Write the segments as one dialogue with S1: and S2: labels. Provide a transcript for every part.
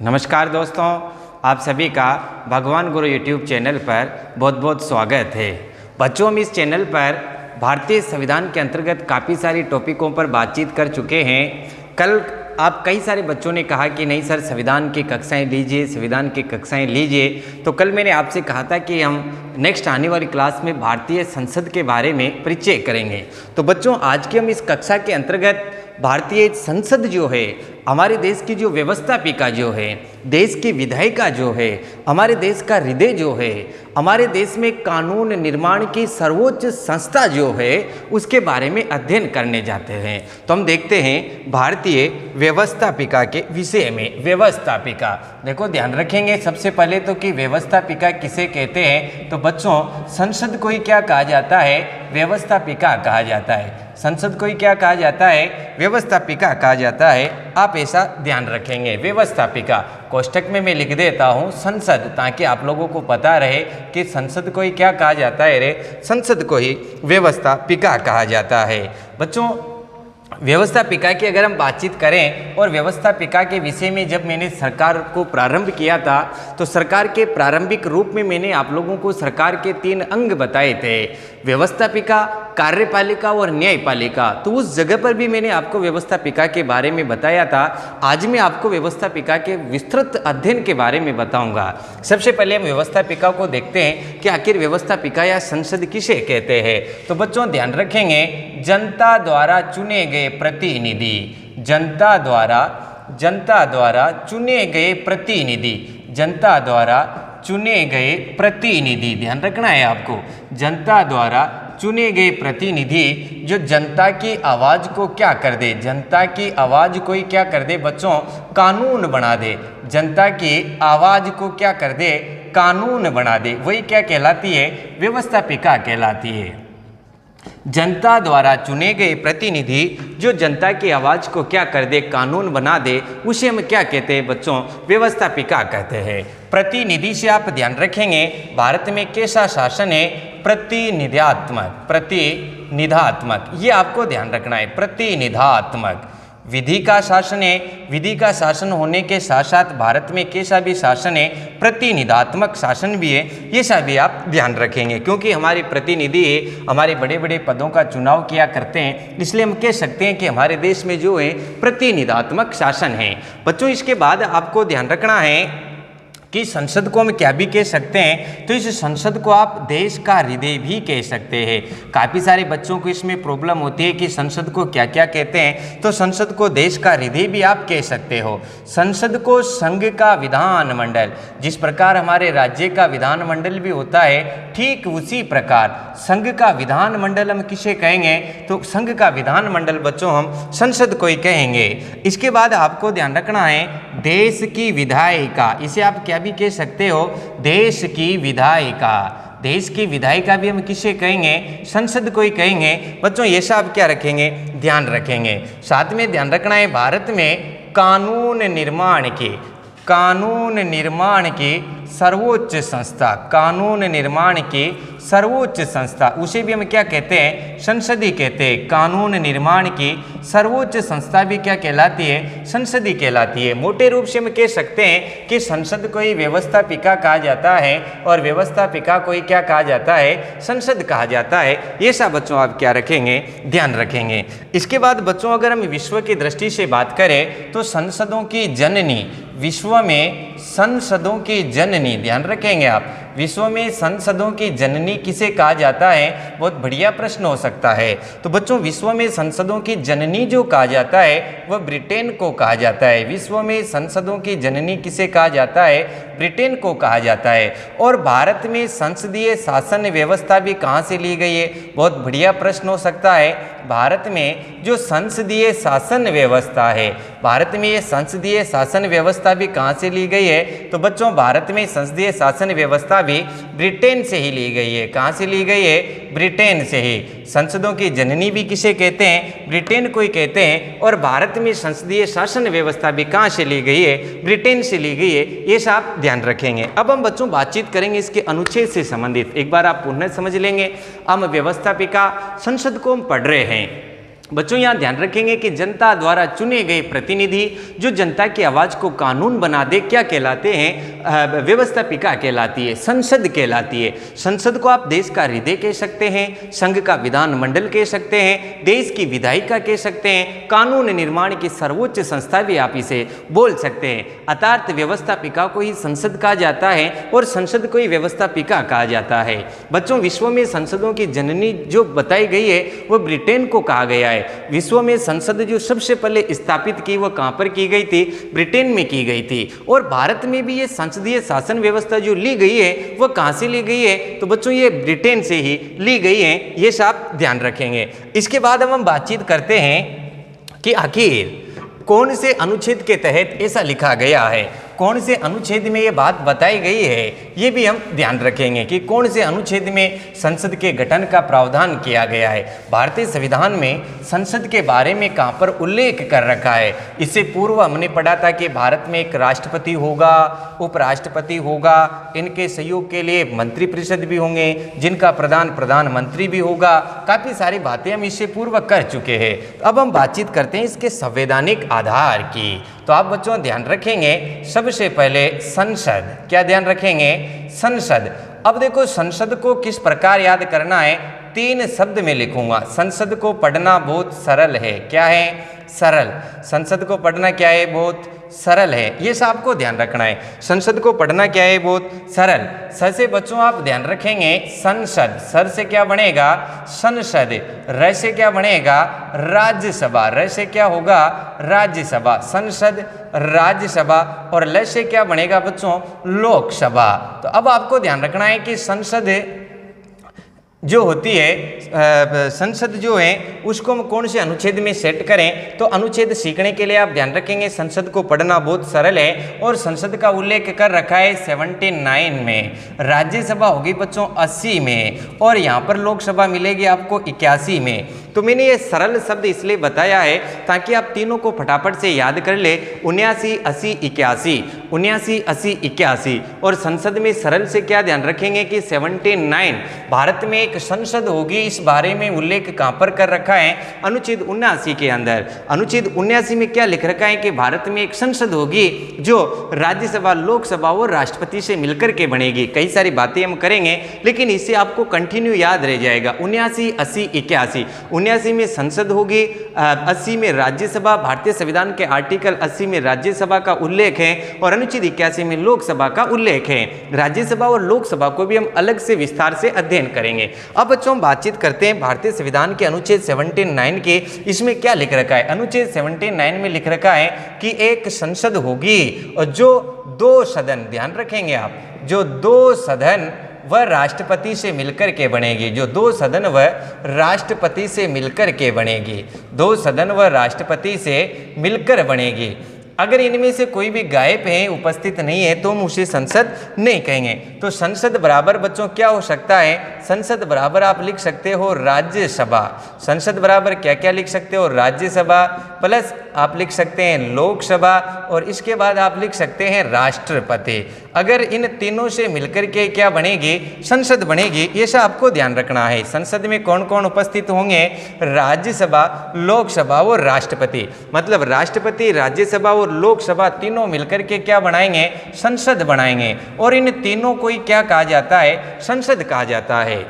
S1: नमस्कार दोस्तों, आप सभी का भगवान गुरु यूट्यूब चैनल पर बहुत बहुत स्वागत है। बच्चों, हम इस चैनल पर भारतीय संविधान के अंतर्गत काफ़ी सारी टॉपिकों पर बातचीत कर चुके हैं। कल आप कई सारे बच्चों ने कहा कि नहीं सर, संविधान की कक्षाएं लीजिए, संविधान की कक्षाएं लीजिए। तो कल मैंने आपसे कहा था कि हम नेक्स्ट आने वाली क्लास में भारतीय संसद के बारे में परिचय करेंगे। तो बच्चों, आज की हम इस कक्षा के अंतर्गत भारतीय संसद जो है, हमारे देश की जो व्यवस्थापिका जो है, देश की विधायिका जो है, हमारे देश का हृदय जो है, हमारे देश में कानून निर्माण की सर्वोच्च संस्था जो है, उसके बारे में अध्ययन करने जाते हैं। तो हम देखते हैं भारतीय व्यवस्थापिका के विषय में। व्यवस्थापिका, देखो ध्यान रखेंगे सबसे पहले तो कि व्यवस्थापिका किसे कहते हैं। तो बच्चों, संसद को ही क्या कहा जाता है? व्यवस्थापिका कहा जाता है। संसद को ही क्या कहा जाता है? व्यवस्थापिका कहा जाता है। आप ऐसा ध्यान रखेंगे। व्यवस्थापिका कोष्टक में मैं लिख देता हूँ संसद, ताकि आप लोगों को पता रहे कि संसद को ही क्या कहा जाता है रे? संसद को ही व्यवस्थापिका कहा जाता है। बच्चों, व्यवस्थापिका की अगर हम बातचीत करें और व्यवस्थापिका के विषय में जब मैंने सरकार को प्रारंभ किया था, तो सरकार के प्रारंभिक रूप में मैंने आप लोगों को सरकार के 3 अंग बताए थे: व्यवस्थापिका, कार्यपालिका और न्यायपालिका। तो उस जगह पर भी मैंने आपको व्यवस्थापिका के बारे में बताया था। आज मैं आपको व्यवस्थापिका के विस्तृत अध्ययन के बारे में बताऊंगा। सबसे पहले हम व्यवस्थापिका को देखते हैं कि आखिर व्यवस्थापिका या संसद किसे कहते हैं। तो बच्चों ध्यान रखेंगे, जनता द्वारा चुने गए प्रतिनिधि, जनता द्वारा चुने गए प्रतिनिधि, जनता द्वारा चुने गए प्रतिनिधि, ध्यान रखना है आपको। जनता द्वारा चुने गए प्रतिनिधि जो जनता की आवाज़ को क्या कर दे? जनता की आवाज़ को ही क्या कर दे बच्चों? कानून बना दे। जनता की आवाज़ को क्या कर दे? कानून बना दे। वही क्या कहलाती है? व्यवस्थापिका कहलाती है। जनता द्वारा चुने गए प्रतिनिधि जो जनता की आवाज़ को क्या कर दे? कानून बना दे, उसे हम क्या कहते हैं बच्चों? व्यवस्थापिका कहते हैं। प्रतिनिधि से आप ध्यान रखेंगे, भारत में कैसा शासन है? प्रतिनिधात्मक, प्रतिनिधात्मक, ये आपको ध्यान रखना है। प्रतिनिधात्मक विधि का शासन है। विधि का शासन होने के साथ साथ भारत में कैसा भी शासन है? प्रतिनिधात्मक शासन भी है। ये सभी आप ध्यान रखेंगे, क्योंकि हमारे प्रतिनिधि हमारे बड़े बड़े पदों का चुनाव किया करते हैं, इसलिए हम कह सकते हैं कि हमारे देश में जो है प्रतिनिधात्मक शासन है। बच्चों, इसके बाद आपको ध्यान रखना है कि संसद को हम क्या भी कह सकते हैं। तो इस संसद को आप देश का हृदय भी कह सकते हैं। काफ़ी सारे बच्चों को इसमें प्रॉब्लम होती है कि संसद को क्या क्या कहते हैं। तो संसद को देश का हृदय भी आप कह सकते हो। संसद को संघ का विधानमंडल, जिस प्रकार हमारे राज्य का विधानमंडल भी होता है, ठीक उसी प्रकार संघ का विधानमंडल हम किसे कहेंगे? तो संघ का विधानमंडल बच्चों हम संसद को ही कहेंगे। इसके बाद आपको ध्यान रखना है देश की विधायिका, इसे आप क्या भी कह सकते हो? देश की विधायिका। देश की विधायिका भी हम किसे कहेंगे? संसद को ही कहेंगे। बच्चों, ये सब क्या रखेंगे? ध्यान रखेंगे। साथ में ध्यान रखना है भारत में कानून निर्माण की सर्वोच्च संस्था, कानून निर्माण की सर्वोच्च संस्था, उसे भी हम क्या कहते हैं? संसद ही कहते हैं। कानून निर्माण की सर्वोच्च संस्था भी क्या कहलाती है? संसद ही कहलाती है। मोटे रूप से हम कह सकते हैं कि संसद को ही व्यवस्थापिका कहा जाता है और व्यवस्थापिका को ही क्या कहा जाता है? संसद कहा जाता है। ये सब बच्चों आप क्या रखेंगे? ध्यान रखेंगे। इसके बाद बच्चों, अगर हम विश्व की दृष्टि से बात करें तो संसदों की जननी, विश्व में संसदों की जननी, ध्यान रखेंगे आप, विश्व में संसदों की जननी किसे कहा जाता है? बहुत बढ़िया प्रश्न हो सकता है। तो बच्चों, विश्व में संसदों की जननी जो कहा जाता है वह ब्रिटेन को कहा जाता है। विश्व में संसदों की जननी किसे कहा जाता है? ब्रिटेन को कहा जाता है। और भारत में संसदीय शासन व्यवस्था भी कहाँ से ली गई है? बहुत बढ़िया प्रश्न हो सकता है। भारत में जो संसदीय शासन व्यवस्था है, भारत में ये संसदीय शासन व्यवस्था भी कहाँ से ली गई है? तो बच्चों, भारत में संसदीय शासन व्यवस्था भी ब्रिटेन से ही ली गई है। कहाँ से ली गई है? ब्रिटेन से ही। संसदों की जननी भी किसे कहते हैं? ब्रिटेन को ही कहते हैं। और भारत में संसदीय शासन व्यवस्था भी कहाँ से ली गई है? ब्रिटेन से ली गई है। ये सब ध्यान रखेंगे। अब हम बच्चों बातचीत करेंगे इसके अनुच्छेद से संबंधित। एक बार आप पुनः समझ लेंगे। हम व्यवस्थापिका संसद को हम पढ़ रहे हैं। बच्चों यहाँ ध्यान रखेंगे कि जनता द्वारा चुने गए प्रतिनिधि जो जनता की आवाज़ को कानून बना दे क्या कहलाते हैं, व्यवस्थापिका कहलाती है, संसद कहलाती है। संसद को आप देश का हृदय कह सकते हैं, संघ का विधानमंडल कह सकते हैं, देश की विधायिका कह सकते हैं, कानून निर्माण की सर्वोच्च संस्था भी आप इसे बोल सकते हैं। अर्थात व्यवस्थापिका को ही संसद कहा जाता है और संसद को ही व्यवस्थापिका कहा जाता है। बच्चों विश्व में संसदों की जननी जो बताई गई है वो ब्रिटेन को कहा गया है। विश्व में संसद जो सबसे पहले स्थापित की वो कहां पर की गई थी, ब्रिटेन में की गई थी। और भारत में भी ये संसदीय शासन व्यवस्था जो ली गई है वो कहां से ली गई है, तो बच्चों ये ब्रिटेन से ही ली गई है, ये आप ध्यान रखेंगे। इसके बाद हम बातचीत करते हैं कि आखिर कौन से अनुच्छेद के तहत ऐसा लिखा गया है, कौन से अनुच्छेद में ये बात बताई गई है, ये भी हम ध्यान रखेंगे कि कौन से अनुच्छेद में संसद के गठन का प्रावधान किया गया है। भारतीय संविधान में संसद के बारे में कहाँ पर उल्लेख कर रखा है। इससे पूर्व हमने पढ़ा था कि भारत में एक राष्ट्रपति होगा, उपराष्ट्रपति होगा, इनके सहयोग के लिए मंत्रिपरिषद भी होंगे, जिनका प्रधानमंत्री भी होगा। काफ़ी सारी बातें हम इससे पूर्व कर चुके हैं। अब हम बातचीत करते हैं इसके संवैधानिक आधार की। तो आप बच्चों ध्यान रखेंगे सबसे पहले संसद, क्या ध्यान रखेंगे, संसद। अब देखो संसद को किस प्रकार याद करना है, 3 शब्द में लिखूंगा। संसद को पढ़ना बहुत सरल है, क्या है, सरल। संसद को पढ़ना क्या है, बहुत सरल है, ये सब आपको ध्यान रखना है। संसद को पढ़ना क्या है, बहुत सरल। स से बच्चों आप ध्यान रखेंगे संसद, सर से क्या बनेगा, संसद। र से क्या बनेगा, राज्यसभा, र से क्या होगा, राज्यसभा, संसद, राज्यसभा। और ल से क्या बनेगा बच्चों, लोकसभा। तो अब आपको ध्यान रखना है कि संसद जो होती है, संसद जो है उसको हम कौन से अनुच्छेद में सेट करें। तो अनुच्छेद सीखने के लिए आप ध्यान रखेंगे संसद को पढ़ना बहुत सरल है और संसद का उल्लेख कर रखा है 79 में, राज्यसभा होगी बच्चों 80 में और यहाँ पर लोकसभा मिलेगी आपको 81 में। तो मैंने ये सरल शब्द इसलिए बताया है ताकि आप तीनों को फटाफट से याद कर ले, 79, 80, 81, 79, 80, 81। और संसद में सरल से क्या ध्यान रखेंगे कि 79 भारत में एक संसद होगी, इस बारे में उल्लेख कहां पर कर रखा है, अनुच्छेद 79 के अंदर। अनुच्छेद 79 में क्या लिख रखा है कि भारत में एक संसद होगी जो राज्यसभा, लोकसभा और राष्ट्रपति से मिलकर के बनेगी। कई सारी बातें हम करेंगे लेकिन इससे आपको कंटिन्यू याद रह जाएगा। 79, 80, 81। 79 में संसद होगी, 80 में राज्यसभा, भारतीय संविधान के आर्टिकल 80 में राज्यसभा का उल्लेख है और अनुच्छेद 81 में लोकसभा का उल्लेख है। राज्यसभा और लोकसभा को भी हम अलग से विस्तार से अध्ययन करेंगे। अब बच्चों हम बातचीत करते हैं भारतीय संविधान के अनुच्छेद 79 के। इसमें क्या लिख रखा है, अनुच्छेद 79 में लिख रखा है कि एक संसद होगी और जो 2 सदन, ध्यान रखेंगे आप, जो 2 सदन वह राष्ट्रपति से मिलकर के बनेगी, जो 2 सदन वह राष्ट्रपति से मिलकर के बनेगी, 2 सदन वह राष्ट्रपति से मिलकर बनेगी। अगर इनमें से कोई भी गायब है, उपस्थित नहीं है, तो हम उसे संसद नहीं कहेंगे। तो संसद बराबर बच्चों क्या हो सकता है, संसद बराबर आप लिख सकते हो राज्यसभा। संसद बराबर क्या क्या लिख सकते हो, राज्यसभा प्लस आप लिख सकते हैं लोकसभा और इसके बाद आप लिख सकते हैं राष्ट्रपति। अगर इन तीनों से मिलकर के क्या बनेगी, संसद बनेगी, ये सब आपको ध्यान रखना है। संसद में कौन कौन उपस्थित होंगे, राज्यसभा, लोकसभा और राष्ट्रपति। मतलब राष्ट्रपति, राज्यसभा और लोकसभा तीनों मिलकर के क्या बनाएंगे, संसद बनाएंगे। और इन तीनों को ही क्या कहा जाता है, संसद कहा जाता है।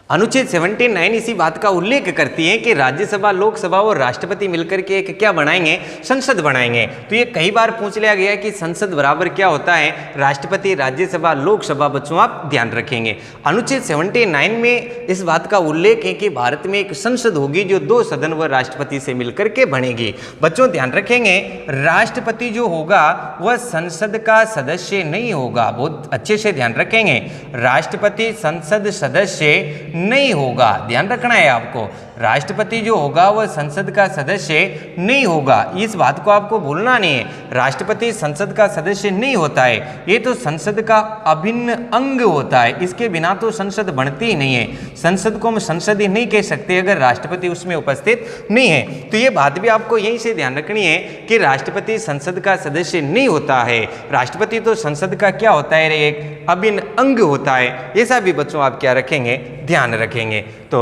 S1: अनुच्छेद 79 इसी बात का उल्लेख करती है कि राज्यसभा, लोकसभा और राष्ट्रपति मिलकर के एक क्या बनाएंगे, संसद बनाएंगे। तो ये कई बार पूछ लिया गया है कि संसद बराबर क्या होता है, राष्ट्रपति, राज्यसभा, लोकसभा। बच्चों आप ध्यान रखेंगे अनुच्छेद 79 में इस बात का उल्लेख है कि भारत में एक संसद होगी जो 2 सदन व राष्ट्रपति से मिलकर के बनेगी। बच्चों ध्यान रखेंगे राष्ट्रपति जो होगा वह संसद का सदस्य नहीं होगा, बहुत अच्छे से ध्यान रखेंगे। राष्ट्रपति संसद सदस्य नहीं होगा, ध्यान रखना है आपको। राष्ट्रपति जो होगा वह संसद का सदस्य नहीं होगा, इस बात को आपको भूलना नहीं है। राष्ट्रपति संसद का सदस्य नहीं होता है, ये तो संसद का अभिन्न अंग होता है, इसके बिना तो संसद बनती ही नहीं है। संसद को हम संसद ही नहीं कह सकते अगर राष्ट्रपति उसमें उपस्थित नहीं है। तो ये बात भी आपको यहीं से ध्यान रखनी है कि राष्ट्रपति संसद का सदस्य नहीं होता है, राष्ट्रपति तो संसद का क्या होता है, एक अभिन्न अंग होता है। ये सब भी बच्चों आप क्या रखेंगे, ध्यान रखेंगे। तो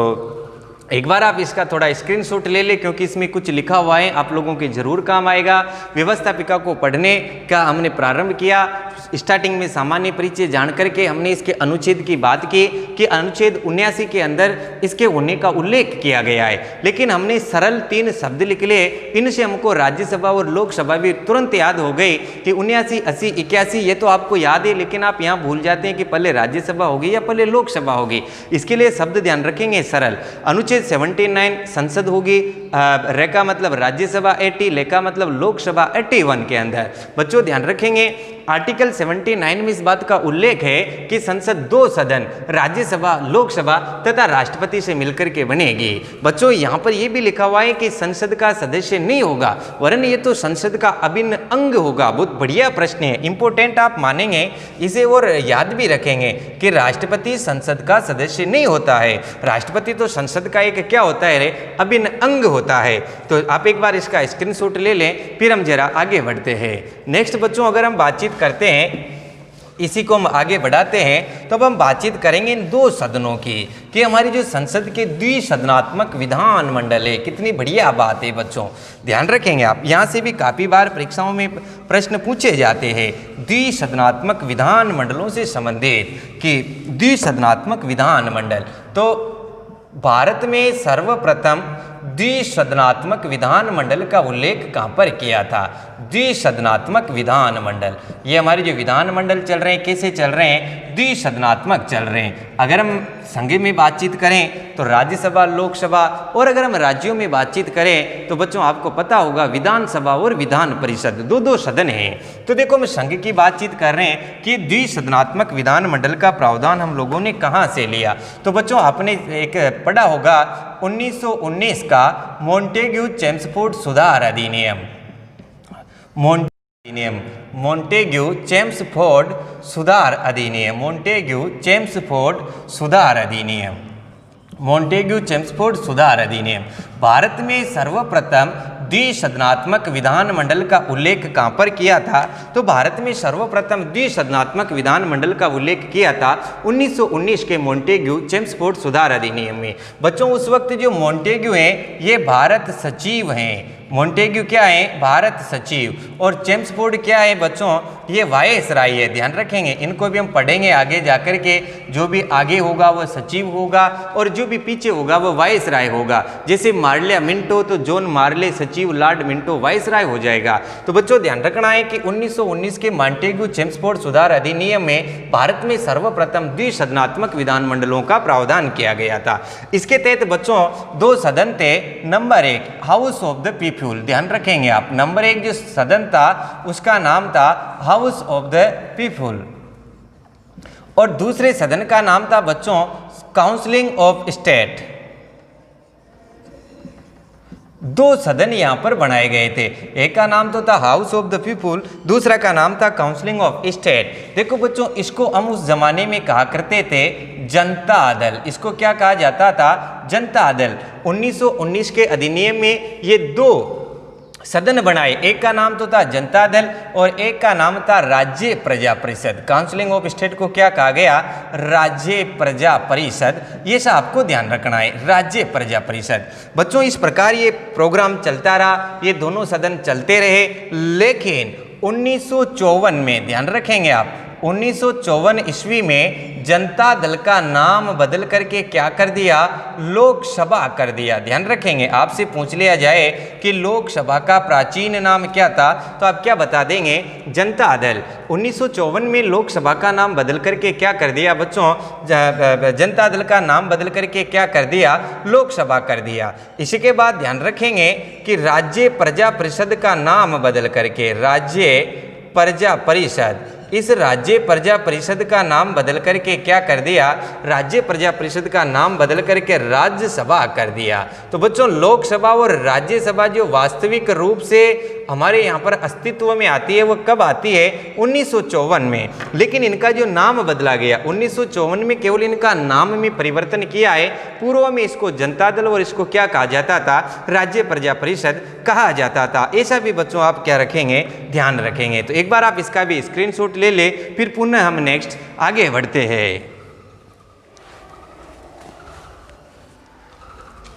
S1: एक बार आप इसका थोड़ा स्क्रीनशॉट ले लें, क्योंकि इसमें कुछ लिखा हुआ है, आप लोगों के जरूर काम आएगा। व्यवस्थापिका को पढ़ने का हमने प्रारंभ किया। स्टार्टिंग में सामान्य परिचय जान करके हमने इसके अनुच्छेद की बात की कि अनुच्छेद 79 के अंदर इसके होने का उल्लेख किया गया है, लेकिन हमने सरल 3 शब्द लिख लिए। इनसे हमको राज्यसभा और लोकसभा भी तुरंत याद हो गई कि 79, 80, 81 ये तो आपको याद है, लेकिन आप यहाँ भूल जाते हैं कि पहले राज्यसभा होगी या पहले लोकसभा होगी। इसके लिए शब्द ध्यान रखेंगे सरल। अनुच्छेद 79 संसद होगी, रेखा मतलब राज्यसभा 80, लेखा मतलब लोकसभा 81 के अंदर। बच्चों ध्यान रखेंगे आर्टिकल 79 में इस बात का उल्लेख है कि संसद 2 सदन राज्यसभा, लोकसभा तथा राष्ट्रपति से मिलकर के बनेगी। बच्चों यहाँ पर यह भी लिखा हुआ है कि संसद का सदस्य नहीं होगा, वरन ये तो संसद का अभिन्न अंग होगा। बहुत बढ़िया प्रश्न है, इंपोर्टेंट आप मानेंगे इसे और याद भी रखेंगे कि राष्ट्रपति संसद का सदस्य नहीं होता है। राष्ट्रपति तो संसद का एक क्या होता है रे, अभिन्न अंग होता है। तो आप एक बार इसका स्क्रीनशॉट ले लें, फिर हम जरा आगे बढ़ते हैं। नेक्स्ट बच्चों अगर हम बातचीत करते हैं, इसी को हम आगे बढ़ाते हैं, तो अब हम बातचीत करेंगे इन 2 सदनों की कि हमारी जो संसद के द्विसदनात्मक विधानमंडल है। कितनी बढ़िया बात है बच्चों, ध्यान रखेंगे आप। यहाँ से भी काफ़ी बार परीक्षाओं में प्रश्न पूछे जाते हैं द्विसदनात्मक विधानमंडलों से संबंधित कि द्विसदनात्मक विधानमंडल। तो भारत में सर्वप्रथम द्विसदनात्मक विधानमंडल का उल्लेख कहाँ पर किया था? द्विसदनात्मक विधानमंडल, ये हमारे जो विधानमंडल चल रहे हैं कैसे चल रहे हैं? द्विसदनात्मक चल रहे हैं। अगर हम संघ में बातचीत करें तो राज्यसभा, लोकसभा, और अगर हम राज्यों में बातचीत करें तो बच्चों आपको पता होगा विधानसभा और विधान परिषद 2 सदन हैं। तो देखो हम संघ की बातचीत कर रहे हैं कि द्विसदनात्मक विधानमंडल का प्रावधान हम लोगों ने कहाँ से लिया। तो बच्चों आपने एक पढ़ा होगा 1919 का मॉन्टेग्यू चेम्सफोर्ड सुधार अधिनियम। मॉन्टेग्यू चेम्सफोर्ड सुधार अधिनियम, मॉन्टेग्यू चेम्सफोर्ड सुधार अधिनियम, मॉन्टेग्यू चेम्सफोर्ड सुधार अधिनियम। भारत में सर्वप्रथम द्विसदनात्मक विधानमंडल का उल्लेख कहाँ पर किया था? तो भारत में सर्वप्रथम द्विसदनात्मक विधानमंडल का उल्लेख किया था 1919 के मॉन्टेग्यू चेम्सफोर्ड सुधार अधिनियम में। बच्चों उस वक्त जो मॉन्टेग्यू हैं ये भारत सचिव हैं। मॉन्टेग्यू क्या है? भारत सचिव। और चेम्सफोर्ड क्या है बच्चों? ये वायसराय है। ध्यान रखेंगे, इनको भी हम पढ़ेंगे आगे जाकर के। जो भी आगे होगा वो सचिव होगा और जो भी पीछे होगा वो वायसराय होगा। जैसे मार्ले मिंटो तो जॉन मार्ले सचिव, लॉर्ड मिंटो वायसराय हो जाएगा। तो बच्चों ध्यान रखना है कि 1919 के मॉन्टेग्यू चेम्सफोर्ड सुधार अधिनियम में भारत में सर्वप्रथम द्विसदनात्मक विधानमंडलों का प्रावधान किया गया था। इसके तहत बच्चों 2 सदन थे। Number 1 house of the people, ध्यान रखेंगे आप। नंबर 1 जो सदन था उसका नाम था हाउस ऑफ द पीपुल, और दूसरे सदन का नाम था बच्चों काउंसिलिंग ऑफ स्टेट। 2 सदन यहाँ पर बनाए गए थे। एक का नाम तो था हाउस ऑफ द पीपुल, दूसरा का नाम था काउंसिलिंग ऑफ स्टेट। देखो बच्चों इसको हम उस जमाने में कहा करते थे जनता दल। इसको क्या कहा जाता था? जनता दल। 1919 के अधिनियम में ये 2 सदन बनाए, एक का नाम तो था जनता दल और एक का नाम था राज्य प्रजा परिषद। काउंसिलिंग ऑफ स्टेट को क्या कहा गया? राज्य प्रजा परिषद। ये सब आपको ध्यान रखना है, राज्य प्रजा परिषद। बच्चों इस प्रकार ये प्रोग्राम चलता रहा, ये दोनों सदन चलते रहे। लेकिन 1954 में, ध्यान रखेंगे आप, 1954 ईस्वी में जनता दल का नाम बदल करके क्या कर दिया? लोकसभा कर दिया। ध्यान रखेंगे, आपसे पूछ लिया जाए कि लोकसभा का प्राचीन नाम क्या था तो आप क्या बता देंगे? जनता दल। 1954 में लोकसभा का नाम बदल करके क्या कर दिया बच्चों? जनता दल का नाम बदल करके क्या कर दिया? लोकसभा कर दिया। इसी के बाद ध्यान रखेंगे कि राज्य प्रजा परिषद का नाम बदल करके राज्य प्रजा परिषद, इस राज्य प्रजा परिषद का नाम बदल करके क्या कर दिया? राज्य प्रजा परिषद का नाम बदल करके राज्यसभा कर दिया। तो बच्चों लोकसभा और राज्यसभा जो वास्तविक रूप से हमारे यहाँ पर अस्तित्व में आती है वो कब आती है? 1954 में। लेकिन इनका जो नाम बदला गया 1954 में, केवल इनका नाम में परिवर्तन किया है। पूर्व में इसको जनता दल और इसको क्या कहा जाता था? राज्य प्रजा परिषद कहा जाता था। ऐसा भी बच्चों आप क्या रखेंगे? ध्यान रखेंगे। तो एक बार आप इसका भी स्क्रीनशॉट ले ले, फिर पुनः हम नेक्स्ट आगे बढ़ते हैं।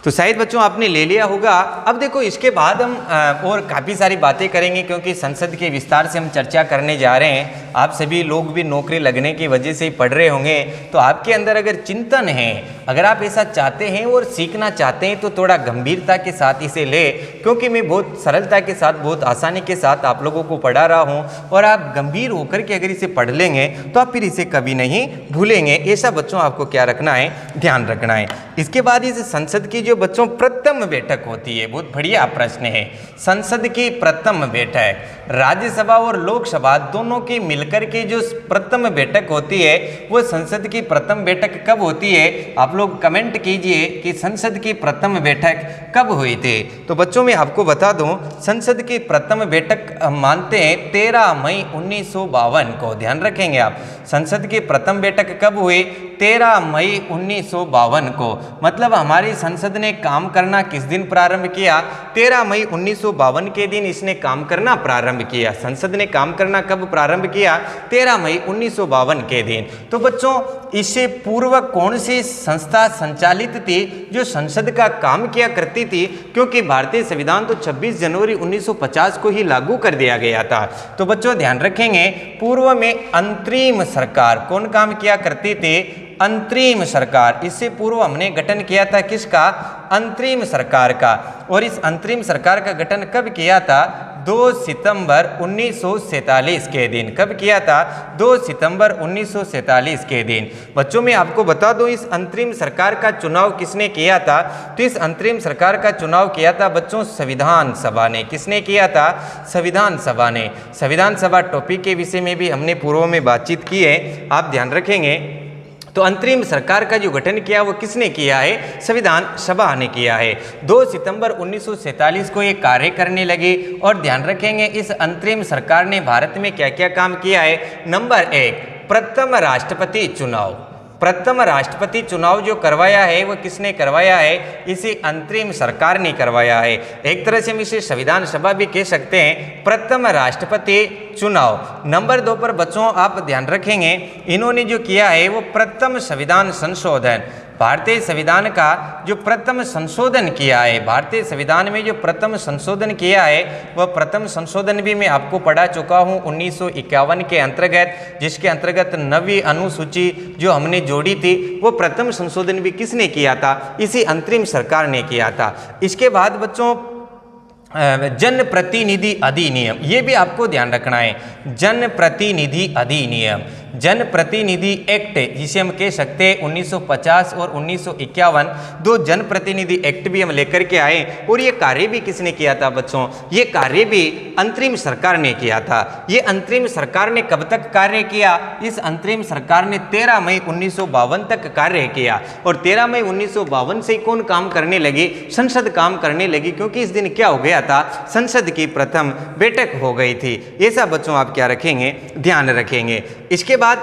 S1: तो शायद बच्चों आपने ले लिया होगा। अब देखो इसके बाद हम और काफ़ी सारी बातें करेंगे, क्योंकि संसद के विस्तार से हम चर्चा करने जा रहे हैं। आप सभी लोग भी नौकरी लगने की वजह से ही पढ़ रहे होंगे, तो आपके अंदर अगर चिंतन है, अगर आप ऐसा चाहते हैं और सीखना चाहते हैं, तो थोड़ा गंभीरता के साथ इसे ले, क्योंकि मैं बहुत सरलता के साथ, बहुत आसानी के साथ आप लोगों को पढ़ा रहा हूँ, और आप गंभीर होकर के अगर इसे पढ़ लेंगे तो आप फिर इसे कभी नहीं भूलेंगे। ऐसा बच्चों आपको क्या रखना है, ध्यान रखना है। इसके बाद इस संसद की जो बच्चों प्रथम बैठक होती है, बहुत बढ़िया प्रश्न है। संसद की प्रथम बैठक, राज्यसभा और लोकसभा दोनों की मिलकर के जो प्रथम बैठक होती है, वो संसद की प्रथम बैठक कब होती है? आप लोग कमेंट कीजिए कि संसद की प्रथम बैठक कब हुई थी। तो बच्चों मैं आपको बता दूं, संसद की प्रथम बैठक मानते हैं 13 मई 1952 को। ध्यान रखेंगे आप, संसद की प्रथम बैठक कब हुई? 13 मई 1952 को। मतलब हमारी संसद ने काम करना किस दिन प्रारंभ किया? 13 मई 1952 के दिन इसने काम करना प्रारंभ किया। संसद ने काम करना कब प्रारंभ किया? 13 मई 1952 के दिन। तो बच्चों इससे पूर्व कौन सी संस्था संचालित थी जो संसद का काम किया करती थी? क्योंकि भारतीय संविधान तो 26 जनवरी 1950 को ही लागू कर दिया गया था। तो बच्चों ध्यान रखेंगे, पूर्व में अंतरिम सरकार कौन काम किया करती थी? अंतरिम सरकार। इससे पूर्व हमने गठन किया था किसका? अंतरिम सरकार का। और इस अंतरिम सरकार का गठन कब किया था? 2 सितंबर 1947 के दिन। कब किया था? 2 सितंबर 1947 के दिन। बच्चों मैं आपको बता दूं, इस अंतरिम सरकार का चुनाव किसने किया था? तो इस अंतरिम सरकार का चुनाव किया था बच्चों संविधान सभा ने। किसने किया था? संविधान सभा ने। संविधान सभा टॉपिक के विषय में भी हमने पूर्व में बातचीत की है, आप ध्यान रखेंगे। तो अंतरिम सरकार का जो गठन किया वो किसने किया है? संविधान सभा ने किया है। 2 सितंबर 1947 को ये कार्य करने लगी। और ध्यान रखेंगे, इस अंतरिम सरकार ने भारत में क्या क्या काम किया है? नंबर 1, प्रथम राष्ट्रपति चुनाव। प्रथम राष्ट्रपति चुनाव जो करवाया है वो किसने करवाया है? इसी अंतरिम सरकार ने करवाया है। एक तरह से हम इसे संविधान सभा भी कह सकते हैं, प्रथम राष्ट्रपति चुनाव। नंबर 2 पर बच्चों आप ध्यान रखेंगे, इन्होंने जो किया है वो प्रथम संविधान संशोधन। भारतीय संविधान का जो प्रथम संशोधन किया है, भारतीय संविधान में जो प्रथम संशोधन किया है, वह प्रथम संशोधन भी मैं आपको पढ़ा चुका हूँ 1951 के अंतर्गत, जिसके अंतर्गत 9वीं अनुसूची जो हमने जोड़ी थी, वो प्रथम संशोधन भी किसने किया था? इसी अंतरिम सरकार ने किया था। इसके बाद बच्चों जनप्रतिनिधि अधिनियम, ये भी आपको ध्यान रखना है। जनप्रतिनिधि अधिनियम, जनप्रतिनिधि एक्ट, जिसे हम कह सकते हैं 1950 और 1951, 2 जनप्रतिनिधि एक्ट भी हम लेकर के आए। और ये कार्य भी किसने किया था बच्चों? ये कार्य भी अंतरिम सरकार ने किया था। ये अंतरिम सरकार ने कब तक कार्य किया? इस अंतरिम सरकार ने 13 मई 1952 तक कार्य किया। और 13 मई 1952 से कौन काम करने लगी? संसद काम करने लगी, क्योंकि इस दिन क्या हो गया था? संसद की प्रथम बैठक हो गई थी। ऐसा बच्चों आप क्या रखेंगे? ध्यान रखेंगे। इसके बाद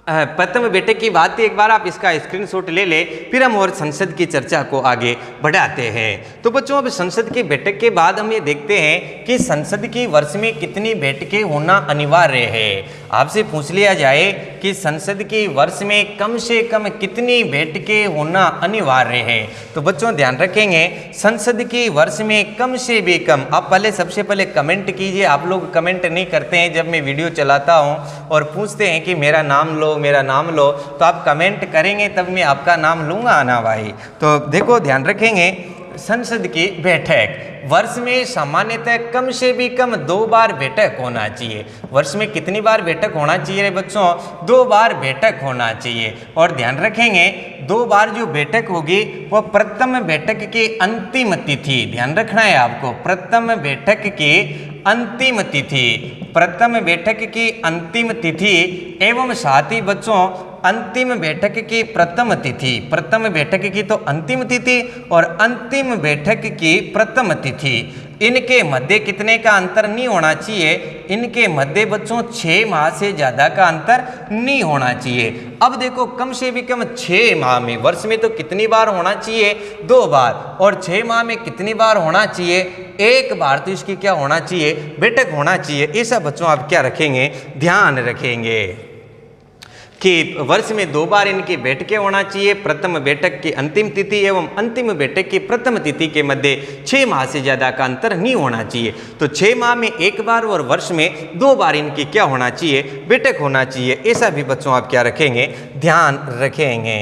S1: प्रथम बैठक की बात थी, एक बार आप इसका स्क्रीनशॉट ले ले, फिर हम और संसद की चर्चा को आगे बढ़ाते हैं। तो बच्चों अब संसद की बैठक के बाद हम ये देखते हैं कि संसद की वर्ष में कितनी बैठकें होना अनिवार्य है। आपसे पूछ लिया जाए कि संसद की वर्ष में कम से कम कितनी बैठकें होना अनिवार्य है, तो बच्चों ध्यान रखेंगे, संसद की वर्ष में कम से भी कम, आप सबसे पहले कमेंट कीजिए। आप लोग कमेंट नहीं करते हैं जब मैं वीडियो चलाता हूँ और पूछते हैं कि मेरा नाम लो, मेरा नाम लो, तो आप कमेंट करेंगे तब मैं आपका नाम लूंगा ना भाई। तो देखो ध्यान रखेंगे, संसद की बैठक वर्ष में सामान्यतः कम से भी कम 2 बार बैठक होना चाहिए। वर्ष में कितनी बार बैठक होना चाहिए रे बच्चों? 2 बार बैठक होना चाहिए। और ध्यान रखेंगे 2 बार जो बैठक होगी वह प्रथम बैठक की अंतिम तिथि, ध्यान रखना है आपको, प्रथम बैठक की अंतिम तिथि, प्रथम बैठक की अंतिम तिथि एवं साथ ही बच्चों अंतिम बैठक की प्रथम तिथि, प्रथम बैठक की तो अंतिम तिथि और अंतिम बैठक की प्रथम तिथि, इनके मध्य कितने का अंतर नहीं होना चाहिए? इनके मध्य बच्चों 6 माह से ज़्यादा का अंतर नहीं होना चाहिए। अब देखो कम से भी कम 6 माह में, वर्ष में तो कितनी बार होना चाहिए? 2 बार। और 6 माह में कितनी बार होना चाहिए? 1 बार तो इसकी क्या होना चाहिए? बैठक होना चाहिए। ऐसा बच्चों आप क्या रखेंगे? ध्यान रखेंगे। कि वर्ष में 2 बार इनकी बैठकें होना चाहिए। प्रथम बैठक की अंतिम तिथि एवं अंतिम बैठक की प्रथम तिथि के मध्य 6 माह से ज़्यादा का अंतर नहीं होना चाहिए। तो 6 माह में 1 बार और वर्ष में 2 बार इनकी क्या होना चाहिए, बैठक होना चाहिए। ऐसा भी बच्चों आप क्या रखेंगे, ध्यान रखेंगे।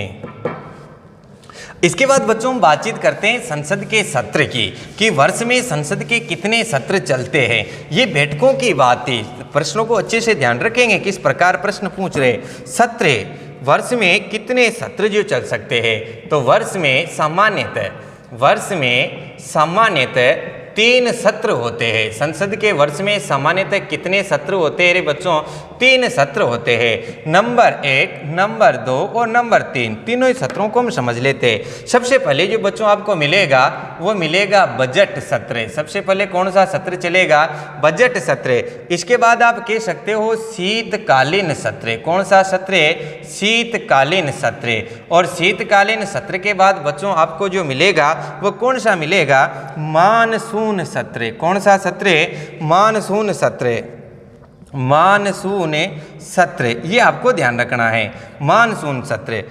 S1: इसके बाद बच्चों हम बातचीत करते हैं संसद के सत्र की, कि वर्ष में संसद के कितने सत्र चलते हैं। ये बैठकों की बात थी। प्रश्नों को अच्छे से ध्यान रखेंगे, किस प्रकार प्रश्न पूछ रहे। सत्र, वर्ष में कितने सत्र जो चल सकते हैं। तो वर्ष में सामान्यतः 3 सत्र होते हैं। संसद के वर्ष में सामान्यतः कितने सत्र होते हैं रे बच्चों, 3 सत्र होते हैं। नंबर 1, नंबर 2 और नंबर 3, तीनों ही सत्रों को हम समझ लेते हैं। सबसे पहले जो बच्चों आपको मिलेगा वो मिलेगा बजट सत्र। सबसे पहले कौन सा सत्र चलेगा, बजट सत्र। इसके बाद आप कह सकते हो शीतकालीन सत्र। कौन सा सत्र है, शीतकालीन सत्र। और शीतकालीन सत्र के बाद बच्चों आपको जो मिलेगा वो कौन सा मिलेगा, मानसून सत्र। कौन सा सत्र, मानसून सत्र। मानसून सत्र, ये आपको ध्यान रखना है, मानसून सत्र।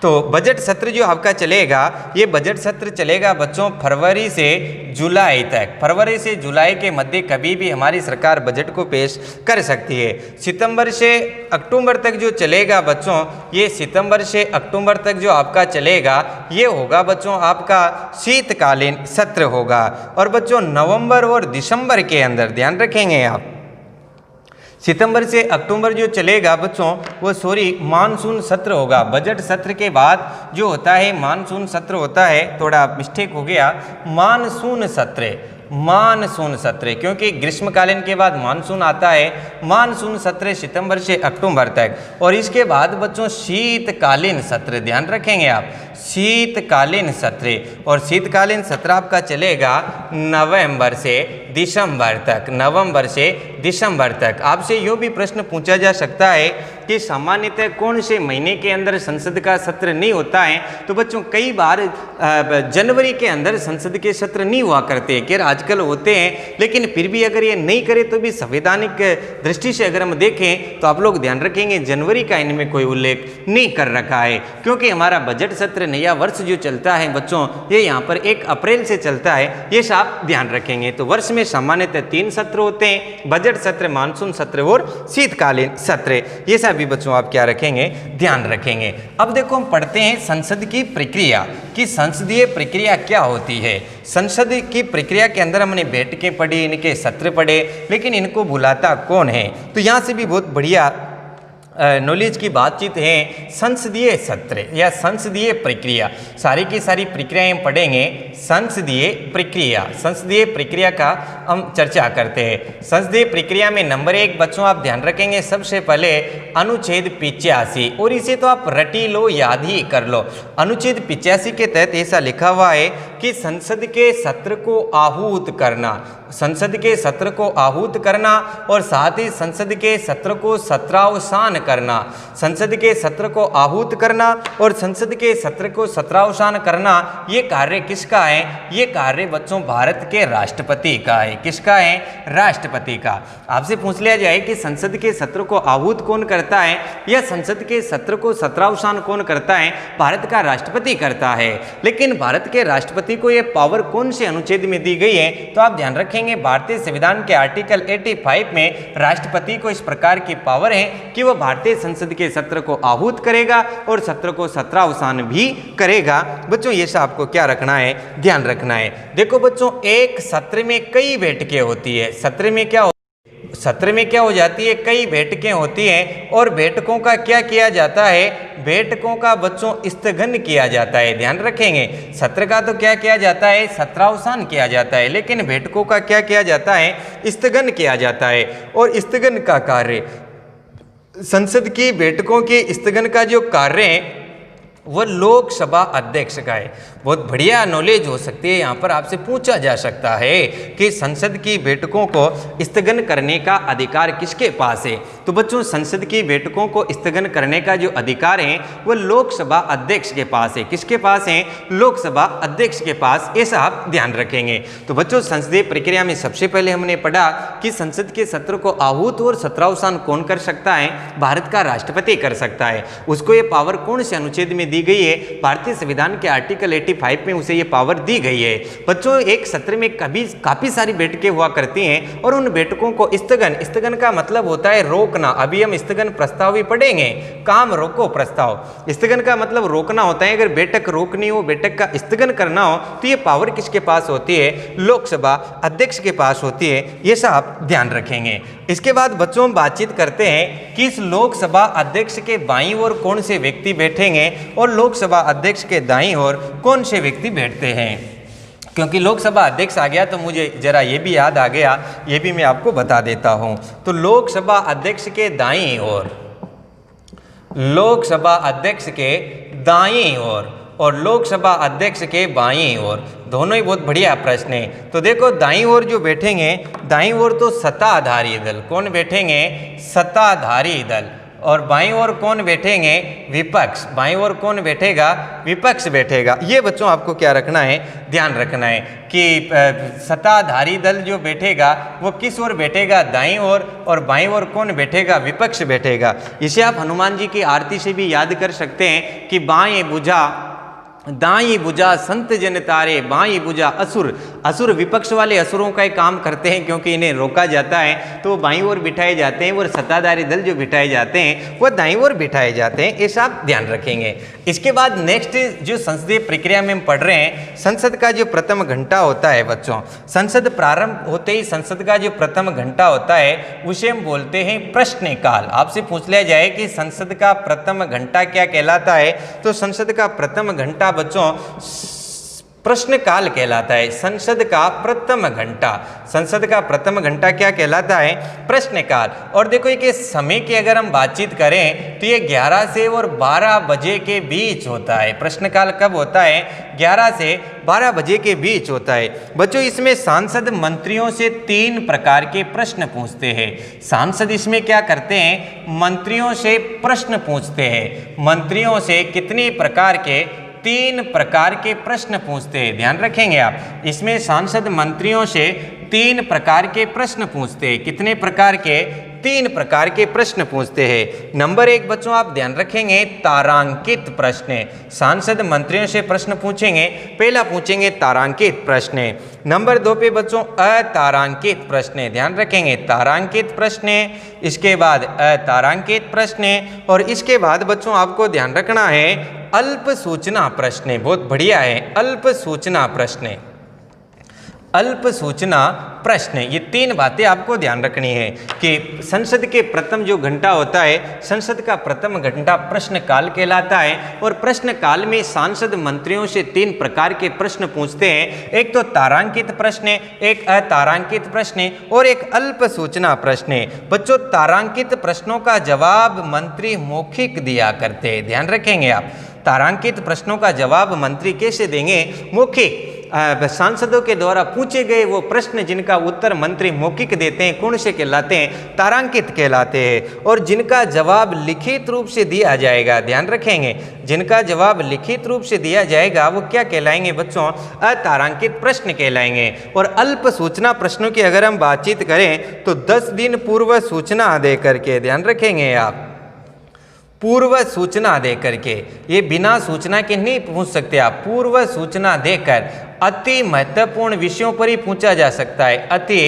S1: तो बजट सत्र जो आपका चलेगा, ये बजट सत्र चलेगा बच्चों फरवरी से जुलाई तक। फरवरी से जुलाई के मध्य कभी भी हमारी सरकार बजट को पेश कर सकती है। सितंबर से अक्टूबर तक जो चलेगा बच्चों, ये सितंबर से अक्टूबर तक जो आपका चलेगा ये होगा बच्चों आपका शीतकालीन सत्र होगा। और बच्चों नवंबर और दिसंबर के अंदर ध्यान रखेंगे आप, सितंबर से अक्टूबर जो चलेगा बच्चों वो मानसून सत्र होगा। बजट सत्र के बाद जो होता है मानसून सत्र होता है, थोड़ा मिस्टेक हो गया, मानसून सत्र। मानसून सत्र, क्योंकि ग्रीष्मकालीन के बाद मानसून आता है। मानसून सत्र सितंबर से अक्टूबर तक। और इसके बाद बच्चों शीतकालीन सत्र, ध्यान रखेंगे आप, शीतकालीन सत्र। और शीतकालीन सत्र आपका चलेगा नवंबर से दिसंबर तक। नवंबर से दिसंबर तक। आपसे यो भी प्रश्न पूछा जा सकता है कि सामान्यतः कौन से महीने के अंदर संसद का सत्र नहीं होता है। तो बच्चों कई बार जनवरी के अंदर संसद के सत्र नहीं हुआ करते, कि आजकल होते हैं, लेकिन फिर भी अगर ये नहीं करे तो भी संवैधानिक दृष्टि से अगर हम देखें तो आप लोग ध्यान रखेंगे जनवरी का इनमें कोई उल्लेख नहीं कर रखा है। क्योंकि हमारा बजट सत्र नया वर्ष जो चलता है बच्चों, ये यहाँ पर 1 अप्रैल से चलता है, ये आप ध्यान रखेंगे। तो वर्ष में सामान्यतः 3 सत्र होते हैं, बजट सत्र, मानसून सत्र और शीतकालीन सत्र। ये भी बच्चों आप क्या रखेंगे, ध्यान रखेंगे। अब देखो हम पढ़ते हैं संसद की प्रक्रिया, कि संसदीय प्रक्रिया क्या होती है। संसद की प्रक्रिया के अंदर हमने बैठकें पढ़ी, इनके सत्र पढ़े, लेकिन इनको बुलाता कौन है। तो यहाँ से भी बहुत बढ़िया नॉलेज की बातचीत है। संसदीय सत्र या संसदीय प्रक्रिया, सारी की सारी प्रक्रियाएं हम पढ़ेंगे। संसदीय प्रक्रिया का हम चर्चा करते हैं। संसदीय प्रक्रिया में नंबर 1 बच्चों आप ध्यान रखेंगे, सबसे पहले अनुच्छेद 85। और इसे तो आप रटी लो, याद ही कर लो। अनुच्छेद 85 के तहत ऐसा लिखा हुआ है कि संसद के सत्र को आहूत करना, संसद के सत्र को आहूत करना और साथ ही संसद के सत्र को सत्रावसान करना। संसद के सत्र को आहूत करना और संसद के सत्र को सत्रावसान करना, ये कार्य किसका है, ये कार्य बच्चों भारत के राष्ट्रपति का है। किसका है, राष्ट्रपति का। आपसे पूछ लिया जाए कि संसद के सत्र को आहूत कौन करता है या संसद के सत्र को सत्रावसान कौन करता है, भारत का राष्ट्रपति करता है। लेकिन भारत के राष्ट्रपति को यह पावर कौन से अनुच्छेद में दी गई है, तो आप ध्यान रखेंगे भारतीय संविधान के आर्टिकल 85 में राष्ट्रपति को इस प्रकार की पावर है कि वह भारतीय संसद के सत्र को आहूत करेगा और सत्र को सत्रावसान भी करेगा। बच्चों ये सब आपको क्या रखना है, ध्यान रखना है। देखो बच्चों, एक सत्र में कई बैठकें होती है। सत्र में क्या हो जाती है, कई बैठकें होती हैं। और बैठकों का क्या किया जाता है, बैठकों का बच्चों स्थगन किया जाता है। ध्यान रखेंगे, सत्र का तो क्या किया जाता है, सत्रावसान किया जाता है, लेकिन बैठकों का क्या किया जाता है, स्थगन किया जाता है। और स्थगन का कार्य, संसद की बैठकों के स्थगन का जो कार्य है वह लोकसभा अध्यक्ष का है। बहुत बढ़िया नॉलेज हो सकती है। यहाँ पर आपसे पूछा जा सकता है कि संसद की बैठकों को स्थगन करने का अधिकार किसके पास है। तो बच्चों संसद की बैठकों को स्थगन करने का जो अधिकार है वो लोकसभा अध्यक्ष के पास है। किसके पास है? लोकसभा अध्यक्ष के पास। ऐसा आप ध्यान रखेंगे। तो बच्चों संसदीय प्रक्रिया में सबसे पहले हमने पढ़ा कि संसद के सत्र को आहूत और सत्रावसान कौन कर सकता है? भारत का राष्ट्रपति कर सकता है। उसको ये पावर कौन से अनुच्छेद में दी गई है? भारतीय संविधान के आर्टिकल 85 में उसे ये पावर दी गई है। बच्चों एक सत्र में काफी सारी बैठकें हुआ करती हैं और उन बैठकों को स्थगन का मतलब होता है रोकना। अभी हम स्थगन प्रस्ताव भी पढ़ेंगे, काम रोको प्रस्ताव। स्थगन का मतलब रोकना होता है। अगर बैठक रोकनी हो, बैठक का स्थगन करना हो तो ये पावर किसके पास होती है? लोकसभा अध्यक्ष के पास होती है। ये सब आप ध्यान रखेंगे। इसके बाद बच्चों हम बातचीत करते हैं कि इस लोकसभा अध्यक्ष के बाईं ओर कौन से व्यक्ति बैठेंगे और लोकसभा अध्यक्ष के दाईं ओर कौन से व्यक्ति बैठते हैं। क्योंकि लोकसभा अध्यक्ष आ गया तो मुझे जरा ये भी याद आ गया, ये भी मैं आपको बता देता हूं। तो लोकसभा अध्यक्ष के दाईं ओर, लोकसभा अध्यक्ष के दाईं ओर और लोकसभा अध्यक्ष के बाईं ओर, दोनों ही बहुत बढ़िया प्रश्न है। तो देखो दाईं ओर जो बैठेंगे, दाईं ओर तो सत्ताधारी दल। कौन बैठेंगे? सत्ताधारी दल। और बाईं ओर कौन बैठेंगे? विपक्ष। बाईं ओर कौन बैठेगा? विपक्ष बैठेगा। ये बच्चों आपको क्या रखना है? ध्यान रखना है कि सत्ताधारी दल जो बैठेगा वो किस ओर बैठेगा? दाईं ओर। और बाईं ओर कौन बैठेगा? विपक्ष बैठेगा। इसे आप हनुमान जी की आरती से भी याद कर सकते हैं कि बाएं भुजा दाई भुजा संत जन तारे, बाई भुजा असुर। असुर विपक्ष वाले असुरों का ही काम करते हैं क्योंकि इन्हें रोका जाता है तो बाईं ओर बिठाए जाते हैं और सत्ताधारी दल जो बिठाए जाते हैं वो दाईं ओर बिठाए जाते हैं। ऐसा आप ध्यान रखेंगे। इसके बाद नेक्स्ट जो संसदीय प्रक्रिया में हम पढ़ रहे हैं, संसद का जो प्रथम घंटा होता है बच्चों, संसद प्रारंभ होते ही संसद का जो प्रथम घंटा होता है उसे हम बोलते हैं प्रश्नकाल। आपसे पूछ लिया जाए कि संसद का प्रथम घंटा क्या कहलाता है, तो संसद का प्रथम घंटा बच्चों प्रश्नकाल कहलाता है। संसद का प्रथम घंटा, संसद का प्रथम घंटा क्या कहलाता है? प्रश्नकाल। और देखो ये समय की अगर हम बातचीत करें तो ये 11 से और 12 बजे के बीच होता है। प्रश्नकाल कब होता है? 11 से 12 बजे के बीच होता है। बच्चों इसमें सांसद मंत्रियों से 3 प्रकार के प्रश्न पूछते हैं। सांसद इसमें क्या करते हैं? मंत्रियों से प्रश्न पूछते हैं। मंत्रियों से कितने प्रकार के? 3 प्रकार के प्रश्न पूछते हैं। ध्यान रखेंगे आप, इसमें सांसद मंत्रियों से 3 प्रकार के प्रश्न पूछते हैं। कितने प्रकार के? 3 प्रकार के प्रश्न पूछते हैं। नंबर 1 बच्चों आप ध्यान रखेंगे तारांकित प्रश्न। सांसद मंत्रियों से प्रश्न पूछेंगे, पहला पूछेंगे तारांकित प्रश्न। नंबर 2 पे बच्चों अतारांकित प्रश्न। ध्यान रखेंगे तारांकित प्रश्न, इसके बाद अतारांकित प्रश्न और इसके बाद बच्चों आपको ध्यान रखना है अल्प सूचना प्रश्न। बहुत बढ़िया है, अल्प सूचना प्रश्न। अल्प सूचना प्रश्न, ये 3 बातें आपको ध्यान रखनी है कि संसद के प्रथम जो घंटा होता है, संसद का प्रथम घंटा प्रश्नकाल कहलाता है और प्रश्नकाल में सांसद मंत्रियों से 3 प्रकार के प्रश्न पूछते हैं। एक तो तारांकित प्रश्न, एक अतारांकित प्रश्न और एक अल्प सूचना प्रश्न। बच्चों तारांकित प्रश्नों का जवाब मंत्री मौखिक दिया करते हैं। ध्यान रखेंगे आप, तारांकित प्रश्नों का जवाब मंत्री कैसे देंगे? मौखिक। सांसदों के द्वारा पूछे गए वो प्रश्न जिनका उत्तर मंत्री मौखिक देते हैं कौन से कहलाते हैं? तारांकित कहलाते हैं। और जिनका जवाब लिखित रूप से दिया जाएगा, ध्यान रखेंगे, जिनका जवाब लिखित रूप से दिया जाएगा वो क्या कहलाएंगे बच्चों? अतारांकित प्रश्न कहलाएंगे। और अल्प सूचना प्रश्नों की अगर हम बातचीत करें तो 10 दिन पूर्व सूचना दे करके, ध्यान रखेंगे आप, पूर्व सूचना दे करके, ये बिना सूचना के नहीं पूछ सकते आप, पूर्व सूचना देकर अति महत्वपूर्ण विषयों पर ही पूछा जा सकता है। अति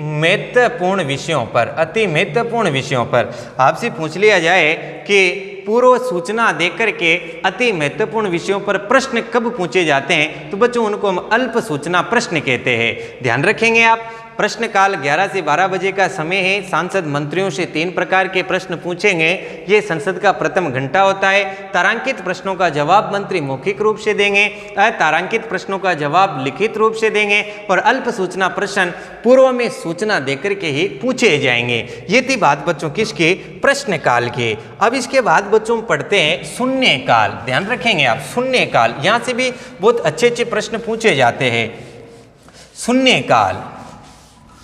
S1: महत्वपूर्ण विषयों पर, अति महत्वपूर्ण विषयों पर आपसे पूछ लिया जाए कि पूर्व सूचना देकर के अति महत्वपूर्ण विषयों पर प्रश्न कब पूछे जाते हैं, तो बच्चों उनको हम अल्प सूचना प्रश्न कहते हैं। ध्यान रखेंगे आप, प्रश्नकाल 11 से 12 बजे का समय है। सांसद मंत्रियों से 3 प्रकार के प्रश्न पूछेंगे। ये संसद का प्रथम घंटा होता है। तारांकित प्रश्नों का जवाब मंत्री मौखिक रूप से देंगे, तारांकित प्रश्नों का जवाब लिखित रूप से देंगे और अल्प सूचना प्रश्न पूर्व में सूचना देकर के ही पूछे जाएंगे। ये थी बात बच्चों किसके, प्रश्नकाल के। अब इसके बाद बच्चों पढ़ते हैं शून्यकाल। ध्यान रखेंगे आप, शून्यकाल, यहाँ से भी बहुत अच्छे अच्छे प्रश्न पूछे जाते हैं। शून्यकाल,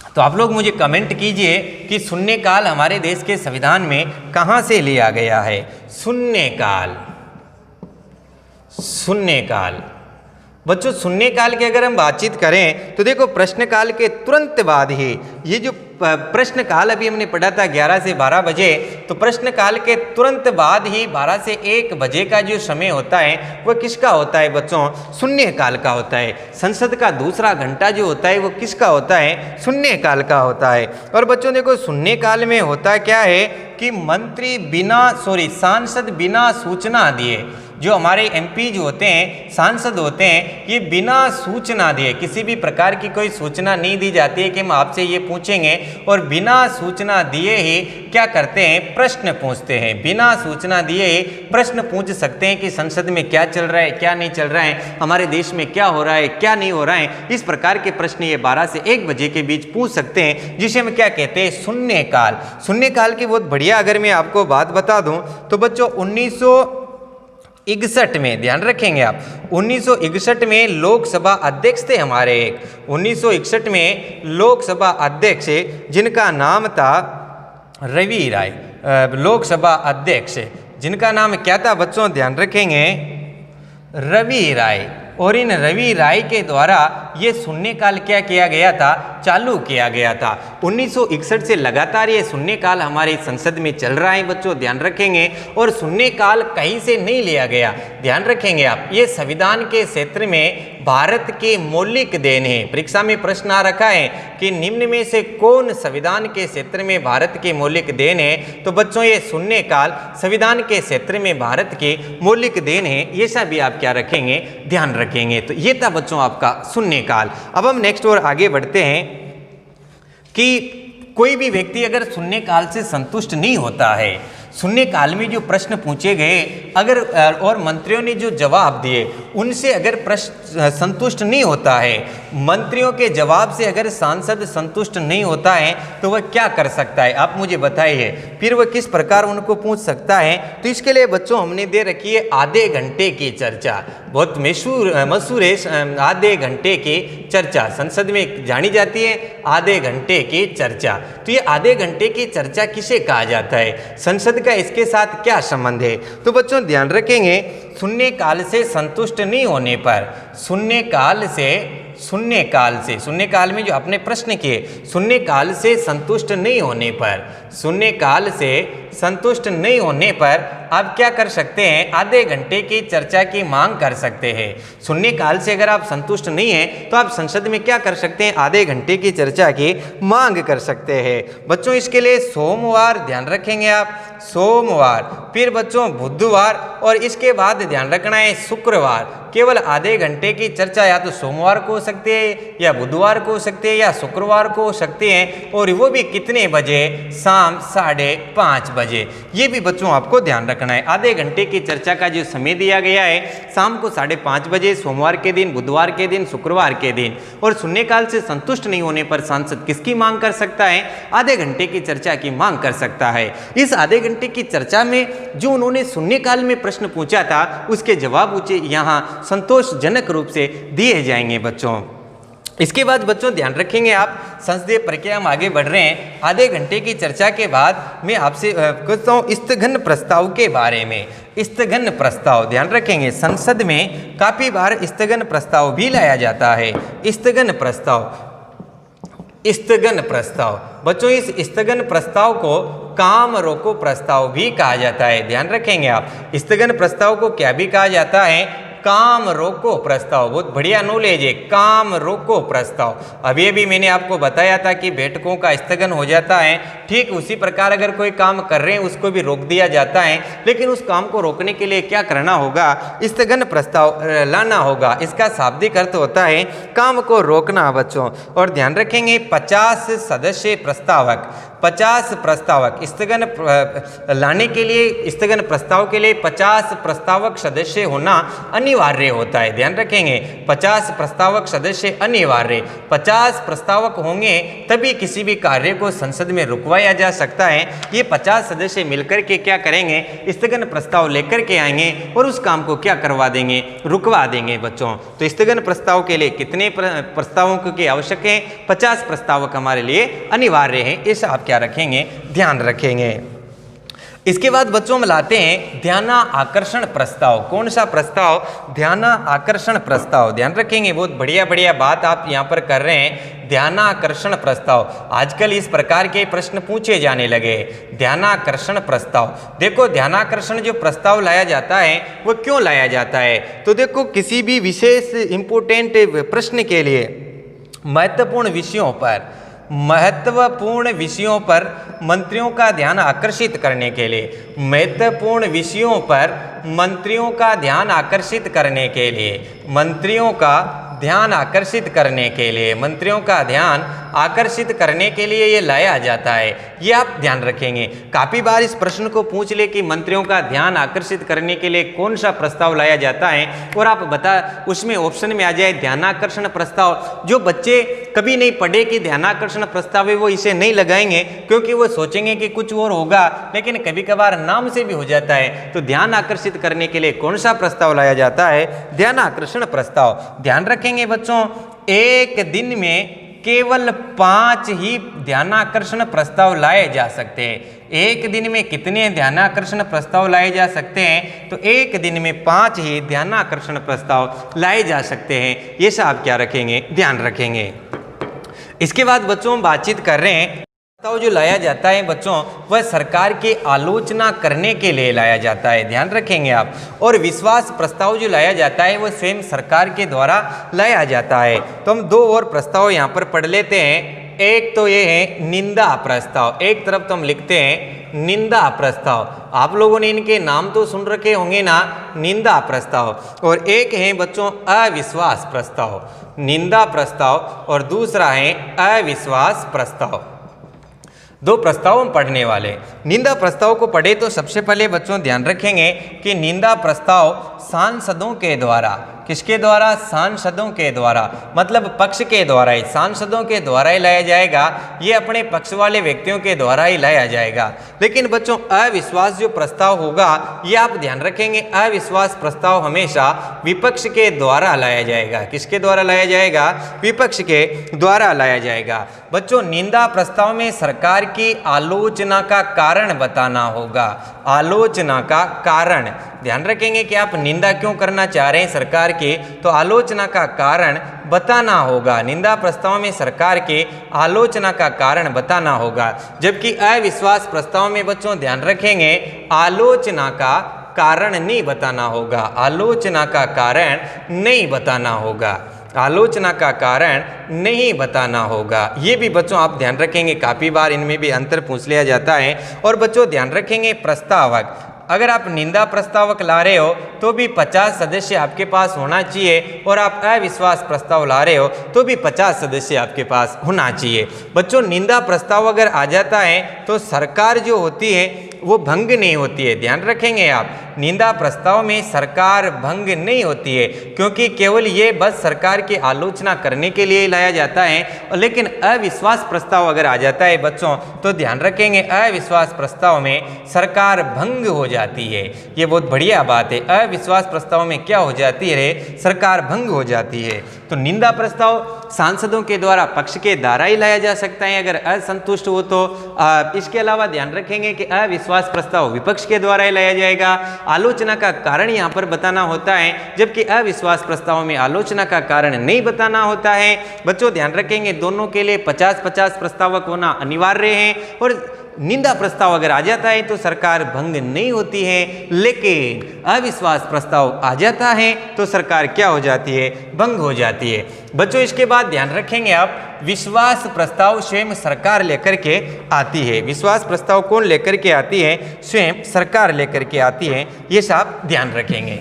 S1: तो आप लोग मुझे कमेंट कीजिए कि शून्यकाल हमारे देश के संविधान में कहाँ से लिया गया है। शून्यकाल, शून्यकाल बच्चों, शून्यकाल की अगर हम बातचीत करें तो देखो प्रश्नकाल के तुरंत बाद ही ये जो प्रश्नकाल अभी हमने पढ़ा था 11 से 12 बजे, तो प्रश्नकाल के तुरंत बाद ही 12 से 1 बजे का जो समय होता है वह किसका होता है बच्चों, शून्यकाल का होता है। संसद का दूसरा घंटा जो होता है वो किसका होता है, शून्यकाल का होता है। और बच्चों देखो शून्यकाल में होता क्या है कि मंत्री सांसद बिना सूचना दिए, जो हमारे एमपी जो होते हैं, सांसद होते हैं, ये बिना सूचना दिए, किसी भी प्रकार की कोई सूचना नहीं दी जाती है कि हम आपसे ये पूछेंगे, और बिना सूचना दिए ही क्या करते हैं, प्रश्न पूछते हैं। बिना सूचना दिए ही प्रश्न पूछ सकते हैं कि संसद में क्या चल रहा है, क्या नहीं चल रहा है, हमारे देश में क्या हो रहा है, क्या नहीं हो रहा है। इस प्रकार के प्रश्न ये 12 से 1 बजे के बीच पूछ सकते हैं, जिसे हम क्या कहते हैं, शून्यकाल। शून्यकाल की बहुत बढ़िया अगर मैं आपको बात बता दूं तो बच्चों 1961 में, ध्यान रखेंगे आप, 1961 में लोकसभा अध्यक्ष थे हमारे एक, 1961 में लोकसभा अध्यक्ष जिनका नाम था रवि राय, लोकसभा अध्यक्ष जिनका नाम क्या था बच्चों, ध्यान रखेंगे, रवि राय। और इन रवि राय के द्वारा ये शून्यकाल क्या किया गया था, चालू किया गया था। 1961 से लगातार ये शून्यकाल हमारे संसद में चल रहा है बच्चों, ध्यान रखेंगे। और शून्यकाल कहीं से नहीं लिया गया, ध्यान रखेंगे आप, ये संविधान के क्षेत्र में भारत के मौलिक देन है। परीक्षा में प्रश्न आ रखा है कि निम्न में से कौन संविधान के क्षेत्र में भारत के मौलिक देन है, तो बच्चों ये शून्यकाल संविधान के क्षेत्र में भारत के मौलिक देन है। ये सब भी आप क्या रखेंगे, ध्यान रखेंगे। तो ये था बच्चों आपका शून्यकाल। अब हम नेक्स्ट और आगे बढ़ते हैं कि कोई भी व्यक्ति अगर शून्यकाल से संतुष्ट नहीं होता है, शून्यकाल में जो प्रश्न पूछे गए अगर और मंत्रियों ने जो जवाब दिए उनसे अगर प्रश्न संतुष्ट नहीं होता है, मंत्रियों के जवाब से अगर सांसद संतुष्ट नहीं होता है, तो वह क्या कर सकता है, आप मुझे बताइए। फिर वह किस प्रकार उनको पूछ सकता है। तो इसके लिए बच्चों हमने दे रखी है आधे घंटे की चर्चा। बहुत मशहूर है आधे घंटे की चर्चा, संसद में जानी जाती है आधे घंटे की चर्चा। तो ये आधे घंटे की चर्चा किसे कहा जाता है, संसद का इसके साथ क्या संबंध है। तो बच्चों ध्यान रखेंगे, शून्यकाल से संतुष्ट नहीं होने पर, शून्यकाल में जो आपने प्रश्न किए, शून्यकाल से संतुष्ट नहीं होने पर, शून्यकाल से संतुष्ट नहीं होने पर आप क्या कर सकते हैं, आधे घंटे की चर्चा की मांग कर सकते हैं। शून्यकाल से अगर आप संतुष्ट नहीं हैं तो आप संसद में क्या कर सकते हैं, आधे घंटे की चर्चा की मांग कर सकते हैं। बच्चों इसके लिए सोमवार, ध्यान रखेंगे आप, सोमवार, फिर बच्चों बुधवार, और इसके बाद ध्यान रखना है शुक्रवार। केवल आधे घंटे की चर्चा या तो सोमवार को हो सकती है, या बुधवार को हो सकती है, या शुक्रवार को हो सकती है, और वो भी कितने बजे, शाम 5:30 बजे। ये भी बच्चों आपको ध्यान रखना है। आधे घंटे की चर्चा का जो समय दिया गया है शाम को 5:30 बजे, सोमवार के दिन, बुधवार के दिन, शुक्रवार के दिन। और शून्यकाल से संतुष्ट नहीं होने पर सांसद किसकी मांग कर सकता है, आधे घंटे की चर्चा की मांग कर सकता है। इस आधे घंटे की चर्चा में जो उन्होंने शून्यकाल में प्रश्न पूछा था उसके जवाब यहाँ संतोषजनक रूप से दिए जाएंगे बच्चों। इसके बाद बच्चों ध्यान रखेंगे आप, संसदीय प्रक्रिया में आगे बढ़ रहे हैं। आधे घंटे की चर्चा के बाद मैं आपसे कहता हूँ स्थगन प्रस्ताव के बारे में। स्थगन प्रस्ताव, ध्यान रखेंगे, संसद में काफी बार स्थगन प्रस्ताव भी लाया जाता है। स्थगन प्रस्ताव, स्थगन प्रस्ताव बच्चों, इस स्थगन प्रस्ताव को काम रोको प्रस्ताव भी कहा जाता है। ध्यान रखेंगे आप, स्थगन प्रस्ताव को क्या भी कहा जाता है, काम रोको प्रस्ताव, बहुत बढ़िया नॉलेज है, काम रोको प्रस्ताव। अभी अभी मैंने आपको बताया था कि बैठकों का स्थगन हो जाता है, ठीक उसी प्रकार अगर कोई काम कर रहे हैं उसको भी रोक दिया जाता है, लेकिन उस काम को रोकने के लिए क्या करना होगा, स्थगन प्रस्ताव लाना होगा। इसका शाब्दिक अर्थ होता है काम को रोकना बच्चों। और ध्यान रखेंगे 50 सदस्य प्रस्तावक, 50 प्रस्तावक स्थगन लाने के लिए, स्थगन प्रस्ताव के लिए 50 प्रस्तावक सदस्य होना अनिवार्य होता है। ध्यान रखेंगे 50 प्रस्तावक सदस्य अनिवार्य, 50 प्रस्तावक होंगे तभी किसी भी कार्य को संसद में रुकवाया जा सकता है। ये 50 सदस्य मिलकर के क्या करेंगे, स्थगन प्रस्ताव लेकर के आएंगे और उस काम को क्या करवा देंगे, रुकवा देंगे बच्चों। तो स्थगन प्रस्ताव के लिए कितने प्रस्तावों की आवश्यक है, 50 प्रस्तावक हमारे लिए अनिवार्य है। इस आप क्या रखेंगे, ध्यान रखेंगे। इसके बाद बच्चों हम लाते हैं ध्यान आकर्षण प्रस्ताव। कौन सा प्रस्ताव, ध्यान आकर्षण प्रस्ताव। ध्यान रखेंगे, बहुत बढ़िया बढ़िया बात आप यहाँ पर कर रहे हैं, ध्यान आकर्षण प्रस्ताव। आजकल इस प्रकार के प्रश्न पूछे जाने लगे, ध्यान आकर्षण प्रस्ताव। देखो ध्यानाकर्षण जो प्रस्ताव लाया जाता है वो क्यों लाया जाता है, तो देखो किसी भी विशेष इंपोर्टेंट प्रश्न के लिए महत्वपूर्ण विषयों पर मंत्रियों का ध्यान आकर्षित करने के लिए, महत्वपूर्ण विषयों पर मंत्रियों का ध्यान आकर्षित करने के लिए, मंत्रियों का ध्यान आकर्षित करने के लिए, मंत्रियों का ध्यान आकर्षित करने के लिए ये लाया जाता है। ये आप ध्यान रखेंगे, काफ़ी बार इस प्रश्न को पूछ ले कि मंत्रियों का ध्यान आकर्षित करने के लिए कौन सा प्रस्ताव लाया जाता है, और आप बता उसमें ऑप्शन में आ जाए ध्यानाकर्षण प्रस्ताव। जो बच्चे कभी नहीं पढ़े कि ध्यानाकर्षण प्रस्ताव है वो इसे नहीं लगाएंगे, क्योंकि वो सोचेंगे कि कुछ और होगा, लेकिन कभी कभार नाम से भी हो जाता है। तो ध्यान आकर्षित करने के लिए कौन सा प्रस्ताव लाया जाता है, ध्यानाकर्षण प्रस्ताव। ध्यान रखेंगे बच्चों, एक दिन में केवल 5 ही ध्यानाकर्षण प्रस्ताव लाए जा सकते हैं। एक दिन में कितने ध्यानाकर्षण प्रस्ताव लाए जा सकते हैं, तो एक दिन में 5 ही ध्यानाकर्षण प्रस्ताव लाए जा सकते हैं। ये सब क्या रखेंगे, ध्यान रखेंगे। इसके बाद बच्चों हम बातचीत कर रहे हैं, प्रस्ताव जो लाया जाता है बच्चों वह सरकार की आलोचना करने के लिए लाया जाता है, ध्यान रखेंगे आप। और विश्वास प्रस्ताव जो लाया जाता है वह स्वयं सरकार के द्वारा लाया जाता है। तो हम 2 और प्रस्ताव यहाँ पर पढ़ लेते हैं। एक तो ये है निंदा प्रस्ताव, एक तरफ तो हम लिखते हैं निंदा प्रस्ताव, आप लोगों ने इनके नाम तो सुन रखे होंगे ना, निंदा प्रस्ताव। और एक है बच्चों अविश्वास प्रस्ताव, निंदा प्रस्ताव, और दूसरा है अविश्वास प्रस्ताव। 2 प्रस्ताव हम पढ़ने वाले। निंदा प्रस्ताव को पढ़े तो सबसे पहले बच्चों ध्यान रखेंगे कि निंदा प्रस्ताव सांसदों के द्वारा, किसके द्वारा, सांसदों के द्वारा, मतलब पक्ष के द्वारा ही, सांसदों के द्वारा ही लाया जाएगा। ये अपने पक्ष वाले व्यक्तियों के द्वारा ही लाया जाएगा। लेकिन बच्चों अविश्वास जो प्रस्ताव होगा ये आप ध्यान रखेंगे, अविश्वास प्रस्ताव हमेशा विपक्ष के द्वारा लाया जाएगा। किसके द्वारा लाया जाएगा, विपक्ष के द्वारा लाया जाएगा। बच्चों निंदा प्रस्ताव में सरकार की आलोचना का कारण बताना होगा, आलोचना का कारण। ध्यान रखेंगे कि आप निंदा क्यों करना चाह रहे हैं सरकार की, तो आलोचना का कारण बताना होगा। निंदा प्रस्ताव में सरकार के आलोचना का कारण बताना होगा। जबकि अविश्वास प्रस्ताव में बच्चों ध्यान रखेंगे आलोचना का कारण नहीं बताना होगा, आलोचना का कारण नहीं बताना होगा, आलोचना का कारण नहीं बताना होगा। ये भी बच्चों आप ध्यान रखेंगे, काफ़ी बार इनमें भी अंतर पूछ लिया जाता है। और बच्चों ध्यान रखेंगे प्रस्तावक, अगर आप निंदा प्रस्तावक ला रहे हो तो भी 50 सदस्य आपके पास होना चाहिए, और आप अविश्वास प्रस्ताव ला रहे हो तो भी 50 सदस्य आपके पास होना चाहिए। बच्चों निंदा प्रस्ताव अगर आ जाता है तो सरकार जो होती है वो भंग नहीं होती है। ध्यान रखेंगे आप, निंदा प्रस्ताव में सरकार भंग नहीं होती है, क्योंकि केवल ये बस सरकार की आलोचना करने के लिए लाया जाता है। लेकिन अविश्वास प्रस्ताव अगर आ जाता है बच्चों तो ध्यान रखेंगे अविश्वास प्रस्ताव में सरकार भंग हो जाती है। ये बहुत बढ़िया बात है, अविश्वास प्रस्ताव में क्या हो जाती है, सरकार भंग हो जाती है। तो निंदा प्रस्ताव सांसदों के द्वारा पक्ष के द्वारा ही लाया जा सकता है अगर असंतुष्ट हो तो। इसके अलावा ध्यान रखेंगे कि अविश्वास प्रस्ताव विपक्ष के द्वारा ही लाया जाएगा। आलोचना का कारण यहाँ पर बताना होता है, जबकि अविश्वास प्रस्ताव में आलोचना का कारण नहीं बताना होता है। बच्चों ध्यान रखेंगे दोनों के लिए 50-50 प्रस्तावक होना अनिवार्य है। और निंदा प्रस्ताव अगर आ जाता है तो सरकार भंग नहीं होती है, लेकिन अविश्वास प्रस्ताव आ जाता है तो सरकार क्या हो जाती है, भंग हो जाती है। बच्चों इसके बाद ध्यान रखेंगे आप, विश्वास प्रस्ताव स्वयं सरकार लेकर के आती है। विश्वास प्रस्ताव कौन लेकर के आती है, स्वयं सरकार लेकर के आती है, ये सब ध्यान रखेंगे।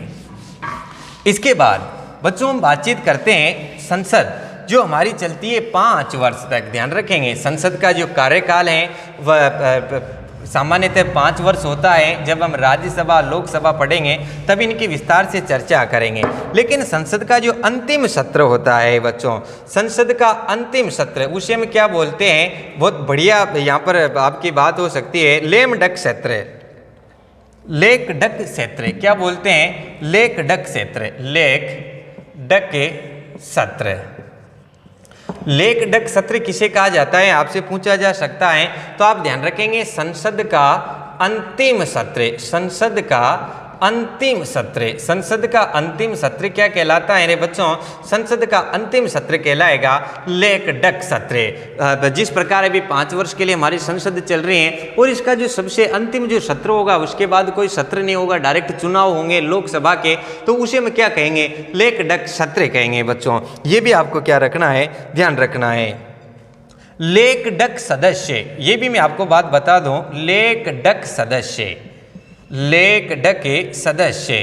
S1: इसके बाद बच्चों हम बातचीत करते हैं संसद जो हमारी चलती है 5 वर्ष तक। ध्यान रखेंगे संसद का जो कार्यकाल है वह सामान्यतः 5 वर्ष होता है। जब हम राज्यसभा लोकसभा पढ़ेंगे तब इनकी विस्तार से चर्चा करेंगे। लेकिन संसद का जो अंतिम सत्र होता है बच्चों, संसद का अंतिम सत्र उसे हम क्या बोलते हैं, बहुत बढ़िया यहाँ पर आपकी बात हो सकती है, लेम डक सत्र, लेक डक सत्र, क्या बोलते हैं, लेक डक सत्र, लेक डक सत्र। लेक डक सत्र किसे कहा जाता है आपसे पूछा जा सकता है, तो आप ध्यान रखेंगे संसद का अंतिम सत्र, संसद का अंतिम सत्र, संसद का अंतिम सत्र क्या कहलाता है रे बच्चों, संसद का अंतिम सत्र कहलाएगा लेक डक सत्र। जिस प्रकार अभी 5 वर्ष के लिए हमारी संसद चल रही है और इसका जो सबसे अंतिम जो सत्र होगा उसके बाद कोई सत्र नहीं होगा, डायरेक्ट चुनाव होंगे लोकसभा के, तो उसे हम क्या कहेंगे, लेक डक सत्र कहेंगे। बच्चों ये भी आपको क्या रखना है, ध्यान रखना है। लेक डक सदस्य, ये भी मैं आपको बात बता दूं, लेक डक सदस्य, लेक डक सदस्य,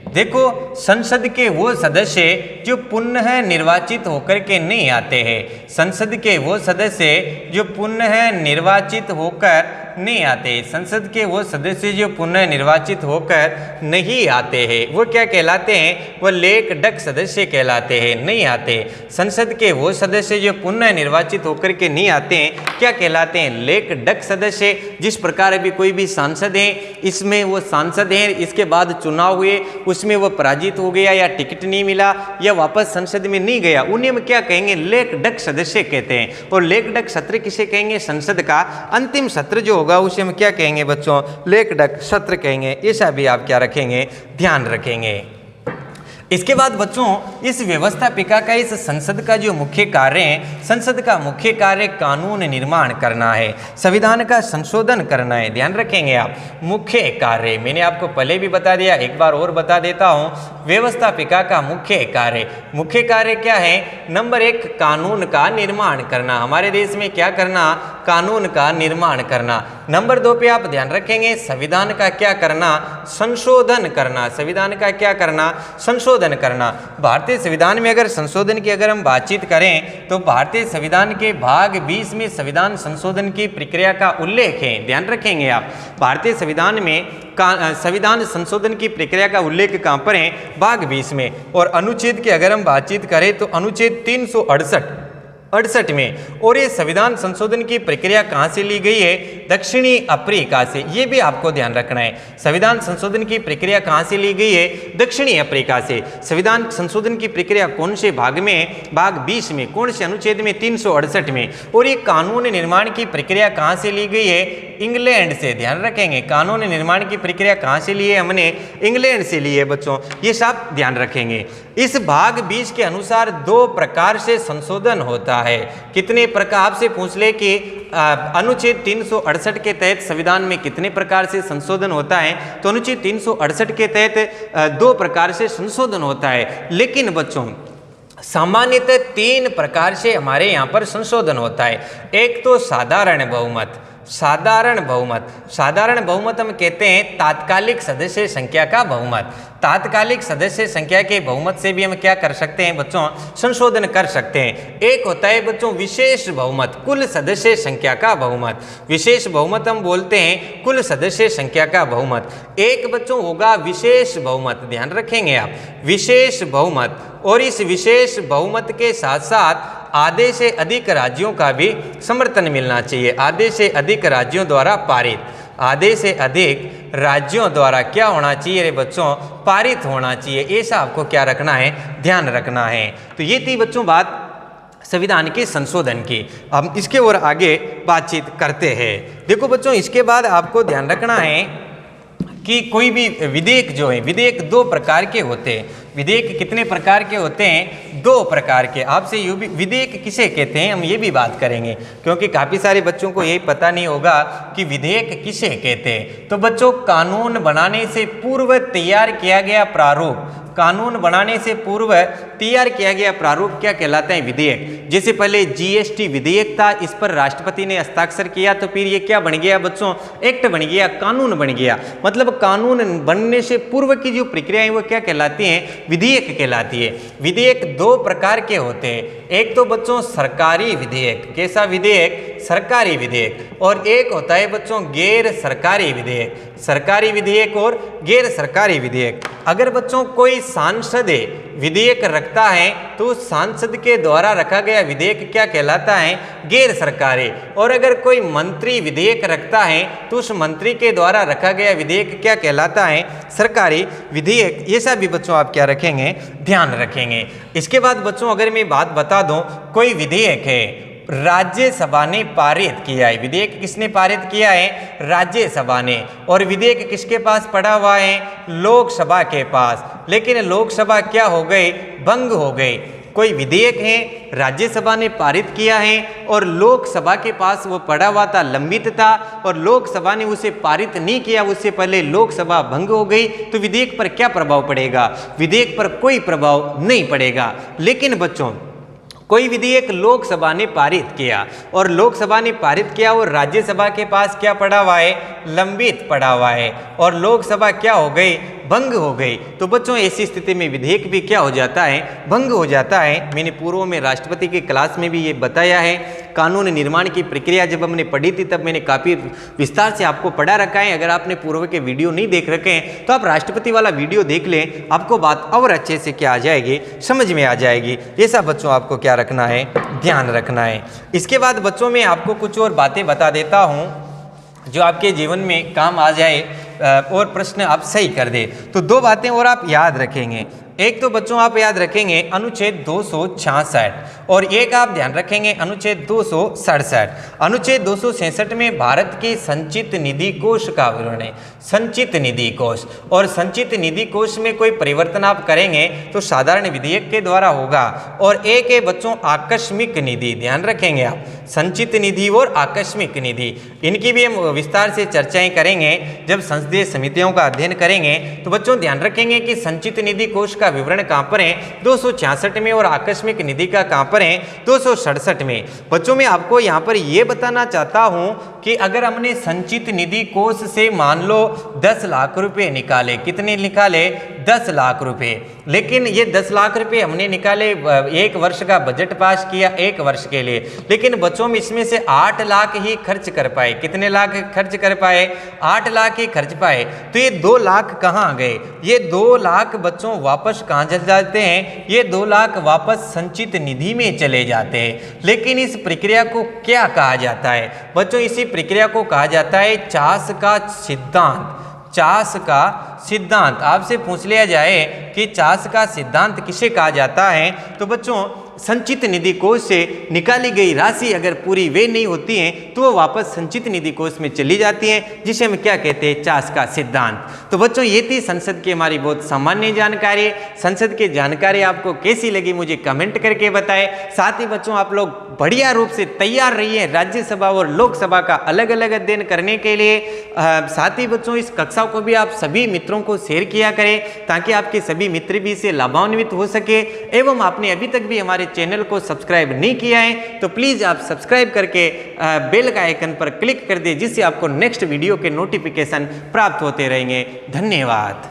S1: देखो संसद के वो सदस्य जो पुनः निर्वाचित होकर के नहीं आते हैं, संसद के वो सदस्य जो पुनः निर्वाचित होकर नहीं आते, संसद के वो सदस्य जो पुनः निर्वाचित होकर नहीं आते हैं वो क्या कहलाते हैं, वो लेक डक सदस्य कहलाते हैं, नहीं आते। संसद के वो सदस्य जो पुनः निर्वाचित होकर के नहीं आते हैं क्या कहलाते हैं, लेक डक सदस्य। जिस प्रकार अभी कोई भी सांसद है, इसमें वो सांसद हैं, इसके बाद चुनाव हुए, उसमें वो पराजित हो गया या टिकट नहीं मिला या वापस संसद में नहीं गया, उन्हें हम क्या कहेंगे, लेक डक सदस्य कहते हैं। और लेक डक सत्र किसे कहेंगे, संसद का अंतिम सत्र जो होगा उसे हम क्या कहेंगे बच्चों, लेक डक सत्र कहेंगे। ऐसा भी आप क्या रखेंगे, ध्यान रखेंगे। इसके बाद बच्चों इस व्यवस्थापिका का, इस संसद का जो मुख्य कार्य है, संसद का मुख्य कार्य कानून निर्माण करना है, संविधान का संशोधन करना है। ध्यान रखेंगे आप, मुख्य कार्य मैंने आपको पहले भी बता दिया, एक बार और बता देता हूँ। व्यवस्थापिका का मुख्य कार्य, मुख्य कार्य क्या है, नंबर 1 कानून का निर्माण करना, हमारे देश में क्या करना, कानून का निर्माण करना। नंबर 2 पे आप ध्यान रखेंगे संविधान का क्या करना, संशोधन करना, संविधान का क्या करना, संशोधन करना। भारतीय संविधान में अगर संशोधन की अगर हम बातचीत करें तो भारतीय संविधान के भाग 20 में संविधान संशोधन की प्रक्रिया का उल्लेख है। ध्यान रखेंगे आप, भारतीय संविधान में संविधान संशोधन की प्रक्रिया का उल्लेख कहाँ पर है, भाग 20 में। और अनुच्छेद की अगर हम बातचीत करें तो अनुच्छेद 368 में। और ये संविधान संशोधन की प्रक्रिया कहाँ से ली गई है, दक्षिणी अफ्रीका से। ये भी आपको ध्यान रखना है, संविधान संशोधन की प्रक्रिया कहाँ से ली गई है, दक्षिणी अफ्रीका से। संविधान संशोधन की प्रक्रिया कौन से भाग में, भाग 20 में, कौन से अनुच्छेद में, 368 में। और ये कानून निर्माण की प्रक्रिया कहाँ से ली गई है, इंग्लैंड से। ध्यान रखेंगे, कानून निर्माण की प्रक्रिया कहाँ से ली है, हमने इंग्लैंड से ली है बच्चों, ये सब ध्यान रखेंगे। इस भाग 20 के अनुसार 2 प्रकार से संशोधन होता है। कितने प्रकार, आपसे पूछ ले कि अनुच्छेद 368 के तहत संविधान में कितने प्रकार से संशोधन होता है, तो अनुच्छेद 368 के तहत 2 प्रकार से संशोधन होता है। लेकिन बच्चों सामान्यतः 3 प्रकार से हमारे यहाँ पर संशोधन होता है। एक तो साधारण बहुमत, साधारण बहुमत, साधारण बहुमत हम कहते हैं तात्कालिक सदस्य संख्या का बहुमत। तात्कालिक सदस्य संख्या के बहुमत से भी हम क्या कर सकते हैं बच्चों, संशोधन कर सकते हैं। एक होता है बच्चों विशेष बहुमत, कुल सदस्य संख्या का बहुमत। विशेष बहुमत हम बोलते हैं कुल सदस्य संख्या का बहुमत। एक बच्चों होगा विशेष बहुमत, ध्यान रखेंगे आप, विशेष बहुमत। और इस विशेष बहुमत के साथ साथ आधे से अधिक राज्यों का भी समर्थन मिलना चाहिए, आधे से अधिक राज्यों द्वारा पारित, आधे से अधिक राज्यों द्वारा क्या होना चाहिए रे बच्चों, पारित होना चाहिए। ऐसा आपको क्या रखना है, ध्यान रखना है। तो ये थी बच्चों बात संविधान के संशोधन की। हम इसके और आगे बातचीत करते हैं। देखो बच्चों इसके बाद आपको ध्यान रखना है कि कोई भी विधेयक जो है, विधेयक 2 प्रकार के होते हैं। विधेयक कितने प्रकार के होते हैं, दो प्रकार के। आपसे यू भी विधेयक किसे कहते हैं हम ये भी बात करेंगे, क्योंकि काफ़ी सारे बच्चों को यही पता नहीं होगा कि विधेयक किसे कहते हैं। तो बच्चों, कानून बनाने से पूर्व तैयार किया गया प्रारूप, कानून बनाने से पूर्व तैयार किया गया प्रारूप क्या कहलाता है? विधेयक। जैसे पहले जीएसटी विधेयक था, इस पर राष्ट्रपति ने हस्ताक्षर किया तो फिर ये क्या बन गया बच्चों? एक्ट बन गया, कानून बन गया। मतलब कानून बनने से पूर्व की जो प्रक्रिया है वो क्या कहलाती है? विधेयक कहलाती है। विधेयक दो प्रकार के होते हैं, एक तो बच्चों सरकारी विधेयक, कैसा विधेयक? सरकारी विधेयक, और एक होता है बच्चों गैर सरकारी विधेयक। सरकारी विधेयक और गैर सरकारी विधेयक। अगर बच्चों कोई सांसद विधेयक रखता है तो उस सांसद के द्वारा रखा गया विधेयक क्या कहलाता है? गैर सरकारी। और अगर कोई मंत्री विधेयक रखता है तो उस मंत्री के द्वारा रखा गया विधेयक क्या कहलाता है? सरकारी विधेयक। ये सब भी बच्चों आप क्या रखेंगे? ध्यान रखेंगे। इसके बाद बच्चों अगर मैं बात बता दूं, कोई विधेयक है राज्यसभा ने पारित किया है, विधेयक किसने पारित किया है? राज्यसभा ने। और विधेयक किसके पास पड़ा हुआ है? लोकसभा के पास। लेकिन लोकसभा क्या हो गई? भंग हो गई। कोई विधेयक है राज्यसभा ने पारित किया है और लोकसभा के पास वो पड़ा हुआ था, लंबित था, और लोकसभा ने उसे पारित नहीं किया, उससे पहले लोकसभा भंग हो गई, तो विधेयक पर क्या प्रभाव पड़ेगा? विधेयक पर कोई प्रभाव नहीं पड़ेगा। लेकिन बच्चों, कोई विधेयक लोकसभा ने पारित किया और लोकसभा ने पारित किया और राज्यसभा के पास क्या पड़ा हुआ है? लंबित पड़ा हुआ है, और लोकसभा क्या हो गई? भंग हो गई। तो बच्चों ऐसी स्थिति में विधेयक भी क्या हो जाता है? भंग हो जाता है। मैंने पूर्व में राष्ट्रपति की क्लास में भी ये बताया है। कानून निर्माण की प्रक्रिया जब हमने पढ़ी थी तब मैंने काफ़ी विस्तार से आपको पढ़ा रखा है। अगर आपने पूर्व के वीडियो नहीं देख रखे हैं तो आप राष्ट्रपति वाला वीडियो देख लें, आपको बात और अच्छे से क्या आ जाएगी? समझ में आ जाएगी। ये सब बच्चों आपको क्या रखना है? ध्यान रखना है। इसके बाद बच्चों मैं आपको कुछ और बातें बता देता हूँ जो आपके जीवन में काम आ जाए और प्रश्न आप सही कर दे। तो दो बातें और आप याद रखेंगे। एक तो बच्चों आप याद रखेंगे अनुच्छेद 266, और एक आप ध्यान रखेंगे अनुच्छेद 267। अनुच्छेद 266 में भारत के संचित निधि कोष का विवरण है, संचित निधि कोष। और संचित निधि कोष में कोई परिवर्तन आप करेंगे तो साधारण विधेयक के द्वारा होगा। और एक है बच्चों आकस्मिक निधि, ध्यान रखेंगे आप, संचित निधि और आकस्मिक निधि, इनकी भी हम विस्तार से चर्चाएं करेंगे जब संसदीय समितियों का अध्ययन करेंगे। तो बच्चों ध्यान रखेंगे कि संचित निधि कोष का विवरण कहां पर है? 266 में, और आकस्मिक निधि का कहां पर है? 267 में। बच्चों मैं आपको यहां पर यह बताना चाहता हूं कि अगर हमने संचित निधि कोष से मान लो 10 लाख रुपए निकाले, कितने निकाले? 10 लाख रुपए। लेकिन ये 10 लाख रुपए हमने निकाले, एक वर्ष का बजट पास किया एक वर्ष के लिए, लेकिन बच्चों में इसमें से 8 लाख ही खर्च कर पाए। कितने लाख खर्च कर पाए? 8 लाख ही खर्च पाए। तो ये 2 लाख कहाँ गए? ये 2 लाख बच्चों वापस कहाँ चले जाते हैं? ये 2 लाख वापस संचित निधि में चले जाते हैं। लेकिन इस प्रक्रिया को क्या कहा जाता है? बच्चों इसी प्रक्रिया को कहा जाता है चास का सिद्धांत। चास का सिद्धांत। आपसे पूछ लिया जाए कि चास का सिद्धांत किसे कहा जाता है, तो बच्चों संचित निधि कोष से निकाली गई राशि अगर पूरी वे नहीं होती है तो वो वापस संचित निधि कोष में चली जाती है, जिसे हम क्या कहते हैं? चास का सिद्धांत। तो बच्चों ये थी संसद की हमारी बहुत सामान्य जानकारी। संसद की जानकारी आपको कैसी लगी मुझे कमेंट करके बताएं। साथ ही बच्चों आप लोग बढ़िया रूप से तैयार रहिए राज्यसभा और लोकसभा का अलग अलग अध्ययन करने के लिए। साथ ही बच्चों इस कक्षा को भी आप सभी मित्रों को शेयर किया करें ताकि आपके सभी मित्र भी इससे लाभान्वित हो सके। एवं आपने अभी तक भी हमारे चैनल को सब्सक्राइब नहीं किया है तो प्लीज़ आप सब्सक्राइब करके बेल का आइकन पर क्लिक कर दीजिए, जिससे आपको नेक्स्ट वीडियो के नोटिफिकेशन प्राप्त होते रहेंगे। धन्यवाद।